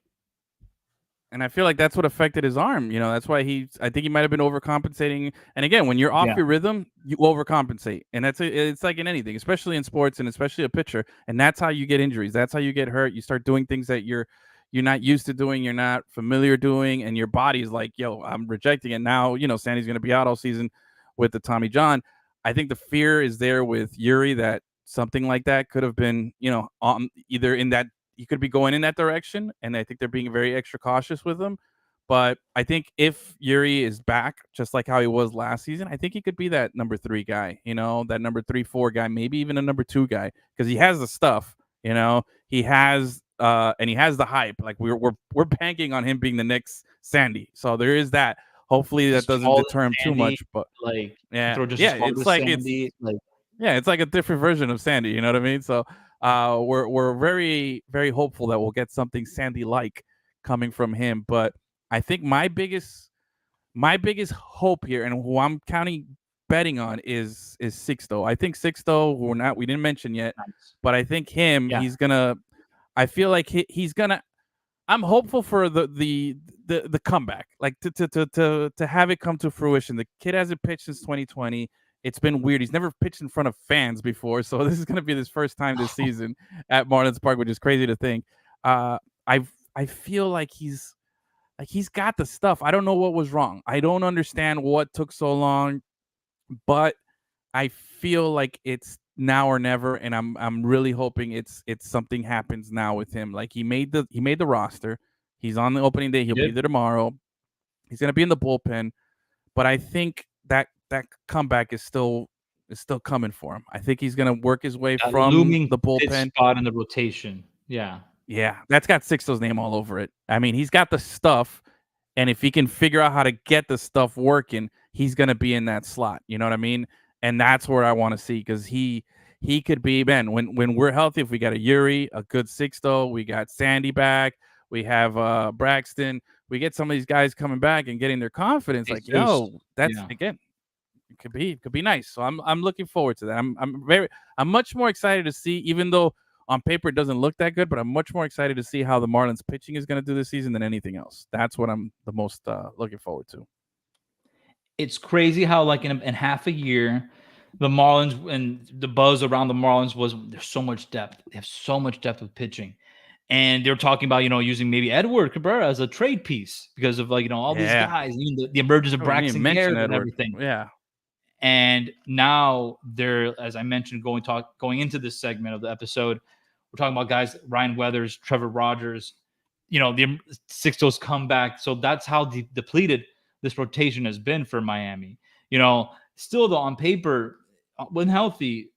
and I feel like that's what affected his arm. That's why I think he might have been overcompensating. And again, when you're off Yeah. your rhythm, you overcompensate, and it's like in anything, especially in sports, and especially a pitcher. And that's how you get injuries. That's how you get hurt. You start doing things that you're not used to doing, you're not familiar doing, and your body's like, yo, I'm rejecting it now. Sandy's going to be out all season with the Tommy John. I think the fear is there with Yuri that something like that could have been, either in that he could be going in that direction, and I think they're being very extra cautious with him. But I think if Yuri is back, just like how he was last season, I think he could be that number 3 guy, that number 3, 4 guy, maybe even a number 2 guy, because he has the stuff, he has and he has the hype. Like we're banking on him being the next Sandy, so there is that. Hopefully that He's doesn't taller deter him than too Sandy, much, but he can yeah, throw just as yeah, hard as Sandy, it's like a different version of Sandy. You know what I mean? So we're very very hopeful that we'll get something Sandy like coming from him. But I think my biggest hope here, and who I'm counting betting on, is Sixto. I think Sixto, we didn't mention yet, nice. but I think him, Yeah. he's gonna. I feel like he's gonna. I'm hopeful for the comeback, like to have it come to fruition. The kid hasn't pitched since 2020. It's been weird. He's never pitched in front of fans before, so this is going to be his first time this season at Marlins Park, which is crazy to think. I feel like he's got the stuff. I don't know what was wrong. I don't understand what took so long, but I feel like it's now or never, and I'm really hoping it's something happens now with him. Like he made the roster. He's on the opening day. He He'll be did. there tomorrow. He's gonna be in the bullpen, but I think that comeback is still coming for him. I think he's gonna work his way That from looming the fifth bullpen. spot in the rotation. Yeah. Yeah, that's got Sixto's name all over it. I mean, he's got the stuff, and if he can figure out how to get the stuff working, he's gonna be in that slot. You know what I mean? And that's where I want to see, because he could be, man, when we're healthy. If we got a Yuri, a good Sixto, we got Sandy back, we have Braxton, we get some of these guys coming back and getting their confidence. Like, Jesus. yo, that's Yeah. again, it could be nice. So I'm looking forward to that. I'm much more excited to see, even though on paper it doesn't look that good, but I'm much more excited to see how the Marlins pitching is going to do this season than anything else. That's what I'm the most looking forward to. It's crazy how in half a year, the Marlins and the buzz around the Marlins was there's so much depth. They have so much depth with pitching. And they're talking about, using maybe Edward Cabrera as a trade piece because of all these Yeah, guys, even the emergence of I didn't even Braxton mention Garrett and Edward. everything. Yeah, And now they're, as I mentioned, going into this segment of the episode, we're talking about guys Ryan Weathers, Trevor Rogers, the Sixtos comeback. So that's how depleted this rotation has been for Miami. Still though, on paper, when healthy,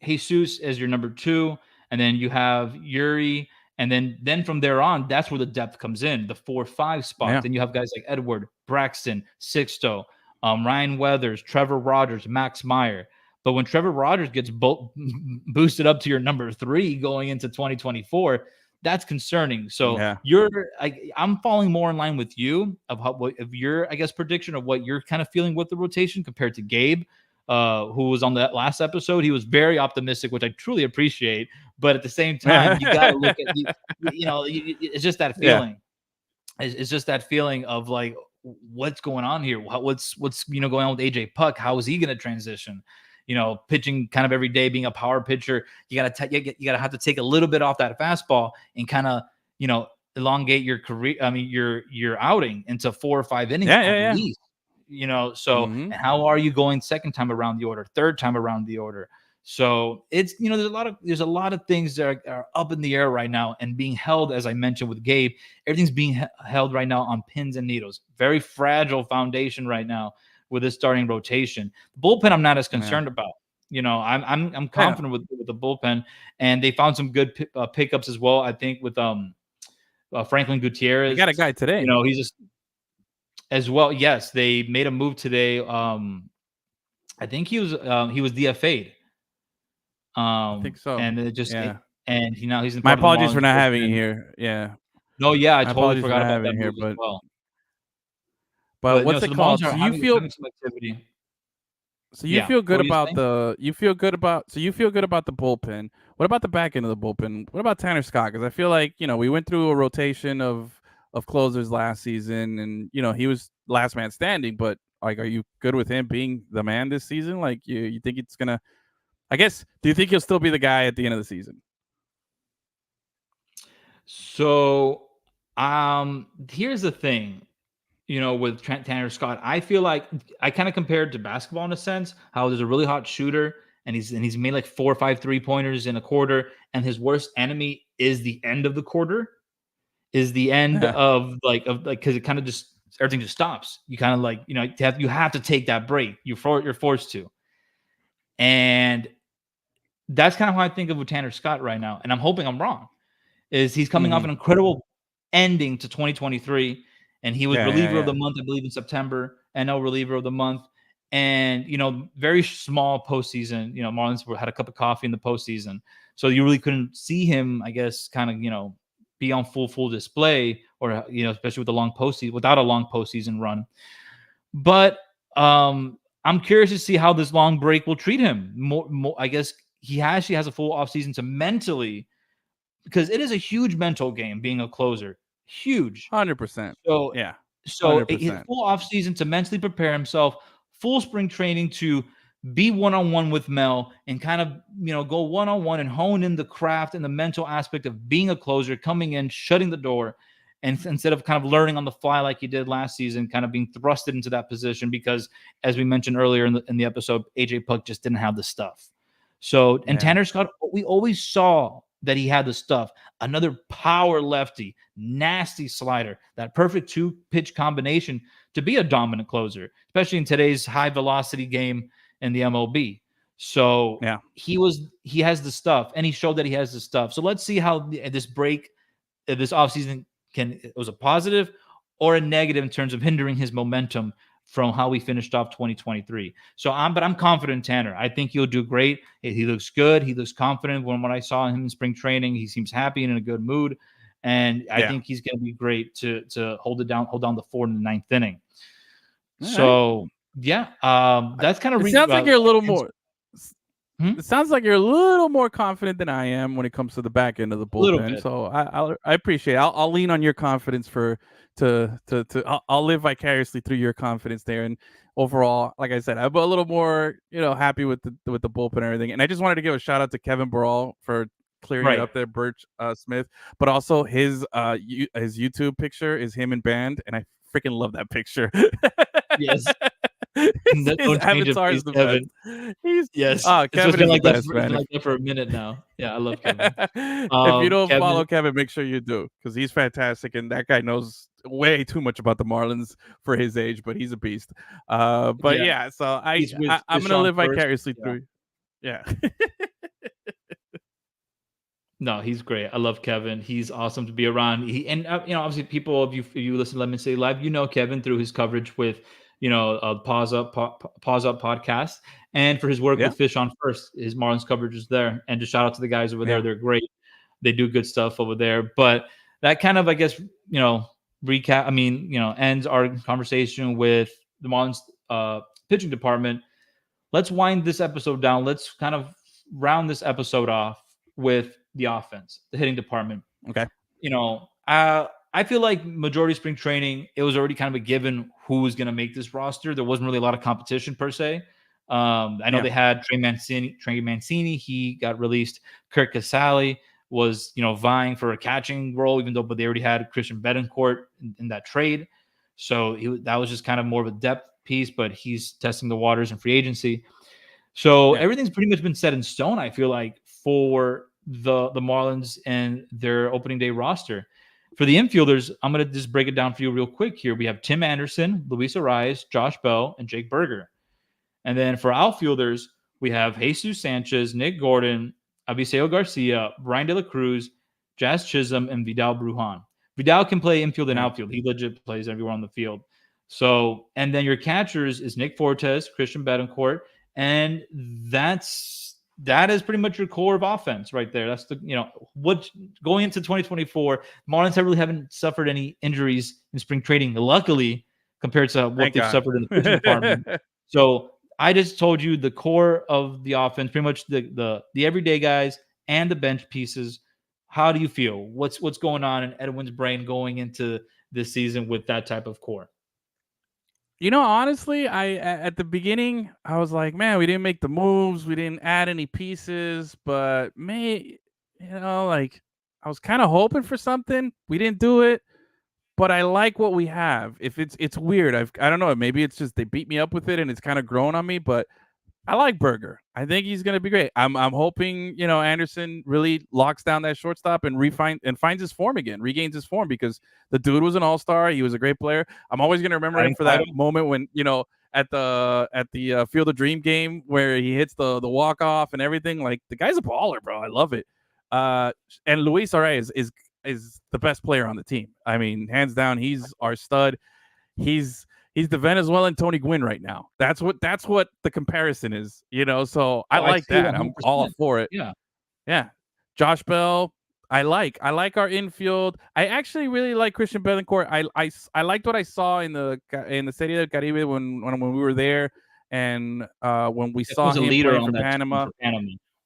Jesus as your number 2, and then you have Yuri, and then from there on, that's where the depth comes in, the 4-5 spot. yeah, Then you have guys like Edward, Braxton, Sixto, Ryan Weathers, Trevor Rogers, Max Meyer. But when Trevor Rogers gets boosted up to your number 3 going into 2024, that's concerning. So Yeah. I'm falling more in line with you of your, I guess, prediction of what you're kind of feeling with the rotation compared to Gabe, who was on that last episode. He was very optimistic, which I truly appreciate. But at the same time, you got to look at it's just that Yeah. feeling. It's just that feeling of like, what's going on here? What's going on with AJ Puck? How is he going to transition? Pitching kind of every day, being a power pitcher, you gotta have to take a little bit off that fastball and kind of elongate your career. I mean, your outing into 4 or 5 innings Yeah. at Yeah. least. So Mm-hmm. and how are you going second time around the order, third time around the order? So it's there's a lot of things that are up in the air right now and being held, as I mentioned with Gabe. Everything's being held right now on pins and needles. Very fragile foundation right now with this starting rotation. The bullpen, I'm not as concerned about. I'm Yeah. confident with the bullpen, and they found some good pickups as well. I think with Franklin They Gutierrez. got a guy today. He's just as well. Yes, they made a move today. I think he was DFA'd. I think so. And Yeah. now he's in My part of the apologies for Marlins not having it bullpen. here. Yeah. No, yeah, I My totally apologies for forgot not about having that it here, move as well. but But what's so it the Marlins called? are So you feel having some activity. so you Yeah. feel good What are you about saying? the bullpen. What about the back end of the bullpen? What about Tanner Scott? Because I feel like we went through a rotation of closers last season, and he was last man standing. But like, are you good with him being the man this season? Like, you think it's gonna? I guess. Do you think he'll still be the guy at the end of the season? So, here's the thing. With Tanner Scott, I feel like I kind of compared to basketball in a sense. How there's a really hot shooter, and he's made like 4 or 5 3-pointers in a quarter, and his worst enemy is the end of the quarter, is the end Yeah. of because it kind of just everything just stops. You kind of you have to take that break. You're forced to, and that's kind of how I think of with Tanner Scott right now. And I'm hoping I'm wrong. Is he's coming off Mm-hmm. an incredible ending to 2023, and he was Yeah. Yeah. reliever of Yeah. the month, I believe, in September, NL reliever of the month, and very small postseason. Marlins had a cup of coffee in the postseason, so you really couldn't see him, I guess, kind of be on full display, or especially with a long postseason, without a long postseason run. But I'm curious to see how this long break will treat him. More, I guess he actually has a full offseason to mentally, because it is a huge mental game being a closer. Huge. 100%. So Yeah. his 100%. full offseason to mentally prepare himself, full spring training to be one-on-one with Mel and kind of, go one-on-one and hone in the craft and the mental aspect of being a closer, coming in, shutting the door, and instead of kind of learning on the fly like he did last season, kind of being thrusted into that position because, as we mentioned earlier in the episode, AJ Puck just didn't have the stuff. So, and Yeah. Tanner Scott, we always saw that he had the stuff. Another power lefty, nasty slider, that perfect 2-pitch combination to be a dominant closer, especially in today's high velocity game in the MLB. So Yeah. he has the stuff, and he showed that he has the stuff. So let's see how this break, this offseason it was a positive or a negative in terms of hindering his momentum from how we finished off 2023. So I'm confident in Tanner. I think he'll do great. He looks good. He looks confident. When I saw him in spring training, he seems happy and in a good mood. And I think he's going to be great to hold down the 4th and 9th inning. All right. So yeah, that's kind of It sounds like you're a little more. Hmm? It sounds like you're a little more confident than I am when it comes to the back end of the A little bullpen. bit. So I appreciate it. I'll lean on your confidence I'll live vicariously through your confidence there. And overall, like I said, I'm a little more happy with the bullpen and everything. And I just wanted to give a shout out to Kevin Burrell for clearing it up there, Birch Smith, but also his YouTube picture is him in band, and I freaking love that picture. Yes. his avatar is the best. Yes. Kevin is the best, man. It's been like that for a minute now. Yeah, I love Kevin. If you don't follow Kevin, make sure you do, because he's fantastic, and that guy knows way too much about the Marlins for his age, but he's a beast. But yeah, so I'm gonna live vicariously through. Yeah. No, he's great. I love Kevin. He's awesome to be around. Obviously, people, if you listen to Let Me Say Live, Kevin through his coverage with Pause Up podcast, and for his work with Fish on First. His Marlins coverage is there. And just shout out to the guys over there. They're great. They do good stuff over there. But that kind of, I guess, recap. I mean, ends our conversation with the Marlins pitching department. Let's wind this episode down. Let's kind of round this episode off with the offense, the hitting department. Okay. I feel like majority of spring training, it was already kind of a given who was going to make this roster. There wasn't really a lot of competition per se. I know they had Trey Mancini. He got released. Kirk Casale was, vying for a catching role, but they already had Christian Betancourt in that trade. So that was just kind of more of a depth piece, but he's testing the waters in free agency. So everything's pretty much been set in stone, I feel like, for the Marlins and their opening day roster. For the infielders, I'm going to just break it down for you real quick here. We have Tim Anderson, Luis Arias, Josh Bell, and Jake Berger. And then for outfielders, we have Jesus Sanchez, Nick Gordon, Aviseo Garcia, Brian De La Cruz, Jazz Chisholm, and Vidal Brujan. Vidal can play infield and outfield. He legit plays everywhere on the field. So, and then your catchers is Nick Fortes, Christian Betancourt, and that is pretty much your core of offense right there. That's what going into 2024, Marlins really haven't suffered any injuries in spring training, luckily, compared to what they've suffered in the pitching department. So I just told you the core of the offense, pretty much the everyday guys and the bench pieces. How do you feel? What's going on in Edwin's brain going into this season with that type of core? Honestly, at the beginning, I was like, man, we didn't make the moves. We didn't add any pieces, but I was kind of hoping for something. We didn't do it, but I like what we have. If it's weird. I don't know. Maybe it's just they beat me up with it and it's kind of grown on me, but I like Berger. I think he's going to be great. I'm hoping, Anderson really locks down that shortstop and finds his form again, regains his form, because the dude was an all-star. He was a great player. I'm always going to remember him for that moment when, at the Field of Dream game where he hits the walk-off and everything. Like, the guy's a baller, bro. I love it. And Luis Arias is the best player on the team. I mean, hands down, he's our stud. He's the Venezuelan Tony Gwynn right now. That's what the comparison is, So I like that. I'm all for it. Yeah. Josh Bell, I like our infield. I actually really like Christian Betancourt. I liked what I saw in the Serie del Caribe when we were there, and when we saw him play for Panama.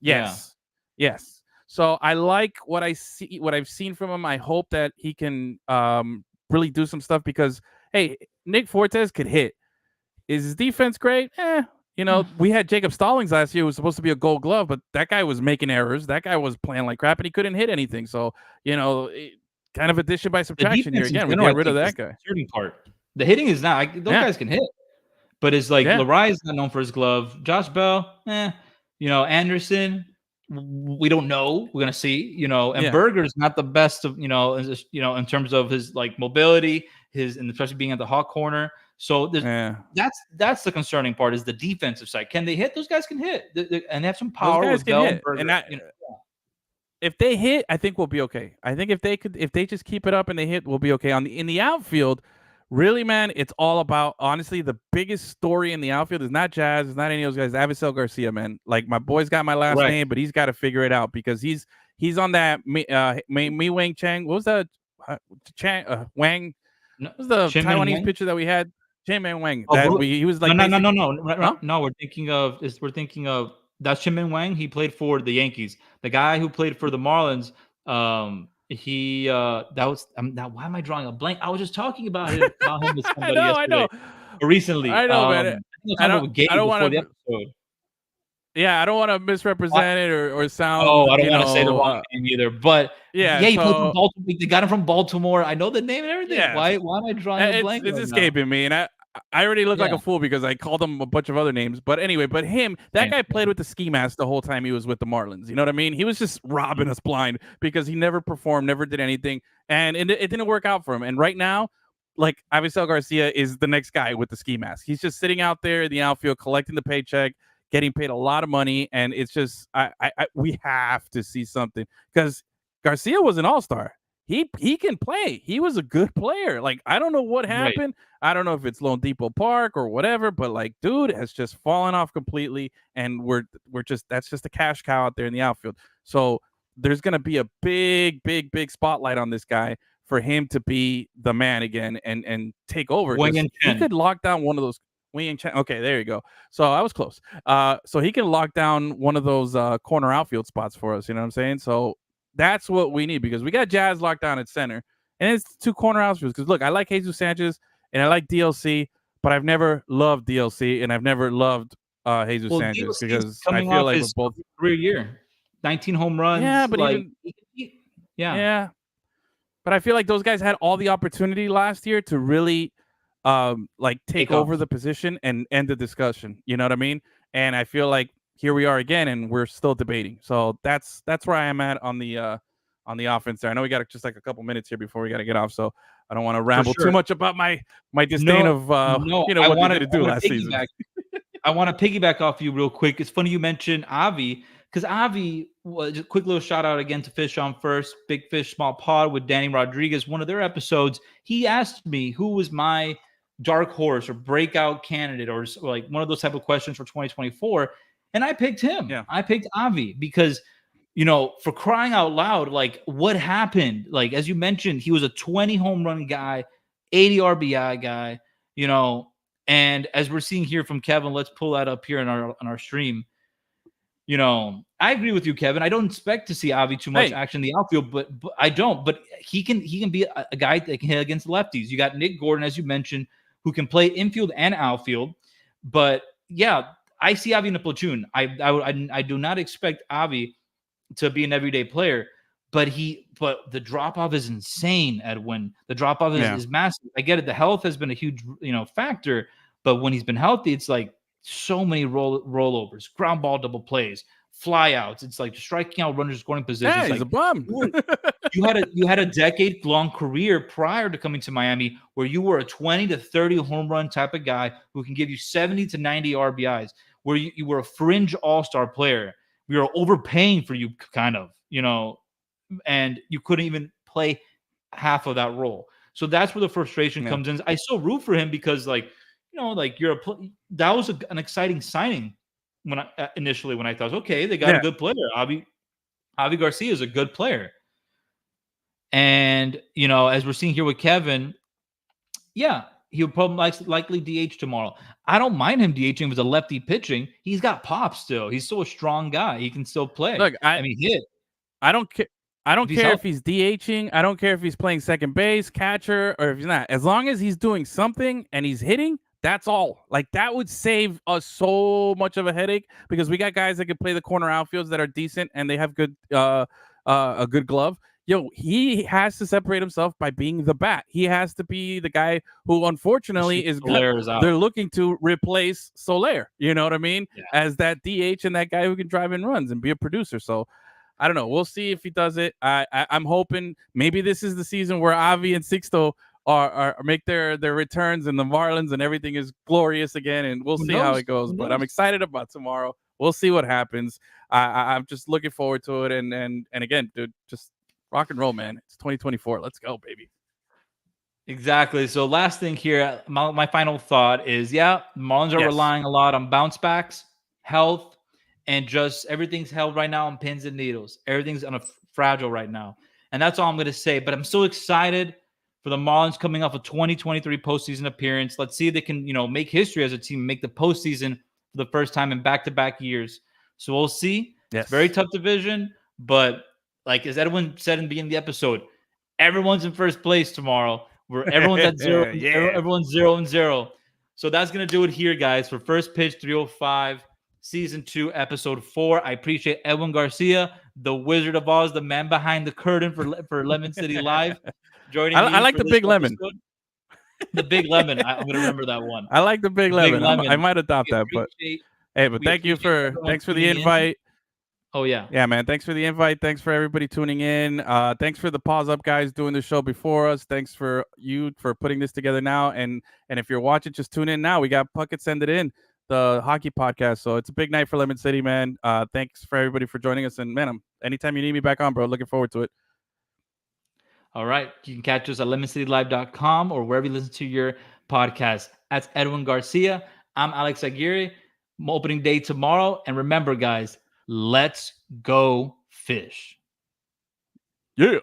Yes. So I like what I've seen from him. I hope that he can really do some stuff, because hey, Nick Fortes could hit. Is his defense great? We had Jacob Stallings last year, who was supposed to be a Gold Glove, but that guy was making errors. That guy was playing like crap, and he couldn't hit anything. So, kind of addition by subtraction here. Again, we get rid of that guy. The part. The hitting is not. Those guys can hit. But it's like Lari's is not known for his glove. Josh Bell, Anderson, we don't know. We're gonna see, and Berger's not the best of, in terms of his like mobility, and especially being at the hot corner. So that's the concerning part, is the defensive side. Can they hit? Those guys can hit, and they have some power. Those guys can hit. And if they hit, I think we'll be okay. I think if they just keep it up and they hit, we'll be okay. In the outfield, really, man, it's all about, honestly, the biggest story in the outfield is not Jazz, it's not any of those guys. Avisel Garcia, man. Like, my boy's got my last name, but he's got to figure it out, because he's on that Mi Wang Chang. What was that? Wang. What was the Taiwanese pitcher that we had? Chin Man Wang. He was like no. We're thinking of that's Chin Man Wang. He played for the Yankees. The guy who played for the Marlins. Why am I drawing a blank? I was just talking about him with somebody I know. Recently. I know, man. I don't want to. Yeah, I don't want to misrepresent it or sound. Oh, I don't want to say the wrong name either. But he played from Baltimore. They got him from Baltimore. I know the name and everything. Yeah. Why am I drawing a blank? It's escaping me, and I already look like a fool because I called him a bunch of other names. But anyway, that guy played with the ski mask the whole time he was with the Marlins. You know what I mean? He was just robbing us blind, because he never performed, never did anything, and it didn't work out for him. And right now, like, Avisel Garcia is the next guy with the ski mask. He's just sitting out there in the outfield, collecting the paycheck, getting paid a lot of money, and it's just we have to see something, because Garcia was an all-star. He can play. He was a good player. Like, I don't know what happened. Right. I don't know if it's Lone Depot Park or whatever, but like, dude has just fallen off completely, and that's just a cash cow out there in the outfield. So there's going to be a big spotlight on this guy for him to be the man again and take over, Wang because and he Chen. could lock down one of those. Okay, there you go. So I was close. So he can lock down one of those corner outfield spots for us. You know what I'm saying? So that's what we need, because we got Jazz locked down at center, and it's two corner outfields. Because look, I like Jesus Sanchez and I like DLC, but I've never loved DLC and I've never loved Jesus Well, Sanchez, DLC is because I coming feel off like with his both. career year, 19 home Yeah, runs. but Like, even yeah, yeah, but I feel like those guys had all the opportunity last year to really like take take off over the position and end the discussion. You know what I mean? And I feel like here we are again and we're still debating. So that's where I am at on the offense there. I know we got just like a couple minutes here before we got to get off, so I don't want to for ramble too sure. much about my disdain No, of no, what they didn't do last season. I want to piggyback off you real quick. It's funny you mentioned Avi, because Avi was just a quick little shout out again to Fish on First, Big Fish Small Pod with Danny Rodriguez. One of their episodes, he asked me who was my dark horse or breakout candidate, or like one of those type of questions for 2024, and I picked him. Yeah. I picked Avi because, for crying out loud, like what happened? Like, as you mentioned, he was a 20 home run guy, 80 RBI guy, you know, and as we're seeing here from Kevin, let's pull that up here on our stream. I agree with you, Kevin. I don't expect to see Avi too much action in the outfield, but I don't. But he can be a guy that can hit against lefties. You got Nick Gordon, as you mentioned, who can play infield and outfield. But yeah, I see Avi in a platoon. I do not expect Avi to be an everyday player, but the drop off is insane, Edwin. The drop off is massive. I get it. The health has been a huge factor, but when he's been healthy, it's like so many rollovers, ground ball double plays, flyouts. It's like striking out runners, scoring positions. Yeah, he's like a bum. you had a decade long career prior to coming to Miami where you were a 20 to 30 home run type of guy who can give you 70 to 90 RBIs, where you were a fringe all-star player. We were overpaying for you, kind of, and you couldn't even play half of that role. So that's where the frustration comes in. I still root for him because, like, that was an exciting signing when initially when I thought, okay, they got a good player. Avi Garcia is a good player. And, as we're seeing here with Kevin, yeah, he'll probably likely DH tomorrow. I don't mind him DHing if it's a lefty pitching. He's got pop still. He's still a strong guy. He can still play. Look, hit. I don't care. I don't care if healthy. he's DHing. I don't care if he's playing second base, catcher, or if he's not. As long as he's doing something and he's hitting, that's all. Like, that would save us so much of a headache, because we got guys that can play the corner outfields that are decent and they have good a good glove. He has to separate himself by being the bat. He has to be the guy who, unfortunately, they're looking to replace Soler. You know what I mean? Yeah. As that DH and that guy who can drive in runs and be a producer. So I don't know. We'll see if he does it. I'm hoping maybe this is the season where Avi and Sixto are make their returns, and the Marlins and everything is glorious again, and we'll see how it goes. But I'm excited about tomorrow. We'll see what happens. I'm just looking forward to it. And again, dude, just rock and roll, man. It's 2024. Let's go, baby. Exactly. So last thing here, my final thought is, Marlins are relying a lot on bounce backs, health, and just everything's held right now on pins and needles. Everything's on a fragile right now. And that's all I'm going to say. But I'm so excited for the Marlins coming off a 2023 postseason appearance. Let's see if they can, make history as a team, make the postseason for the first time in back-to-back years. So we'll see. Yes. It's a very tough division, but like as Edwin said in the beginning of the episode, everyone's in first place tomorrow. Where everyone's at zero, everyone's 0-0. So that's gonna do it here, guys, for First Pitch 305, Season 2, Episode 4. I appreciate Edwin Garcia, the Wizard of Oz, the man behind the curtain for Lemon City Live, joining me. I like the big lemon. The big lemon. I'm gonna remember that one. I like the big lemon. I might adopt that, but thanks for the invite. Oh, yeah. Yeah, man. Thanks for the invite. Thanks for everybody tuning in. Thanks for the Pause Up guys doing the show before us. Thanks for you for putting this together now. And if you're watching, just tune in now. We got Puckett Send It In, the hockey podcast. So it's a big night for Lemon City, man. Thanks for everybody for joining us. And, man, anytime you need me back on, bro, looking forward to it. All right. You can catch us at lemoncitylive.com or wherever you listen to your podcast. That's Edwin Garcia. I'm Alex Aguirre. Opening day tomorrow. And remember, guys, let's go fish. Yeah.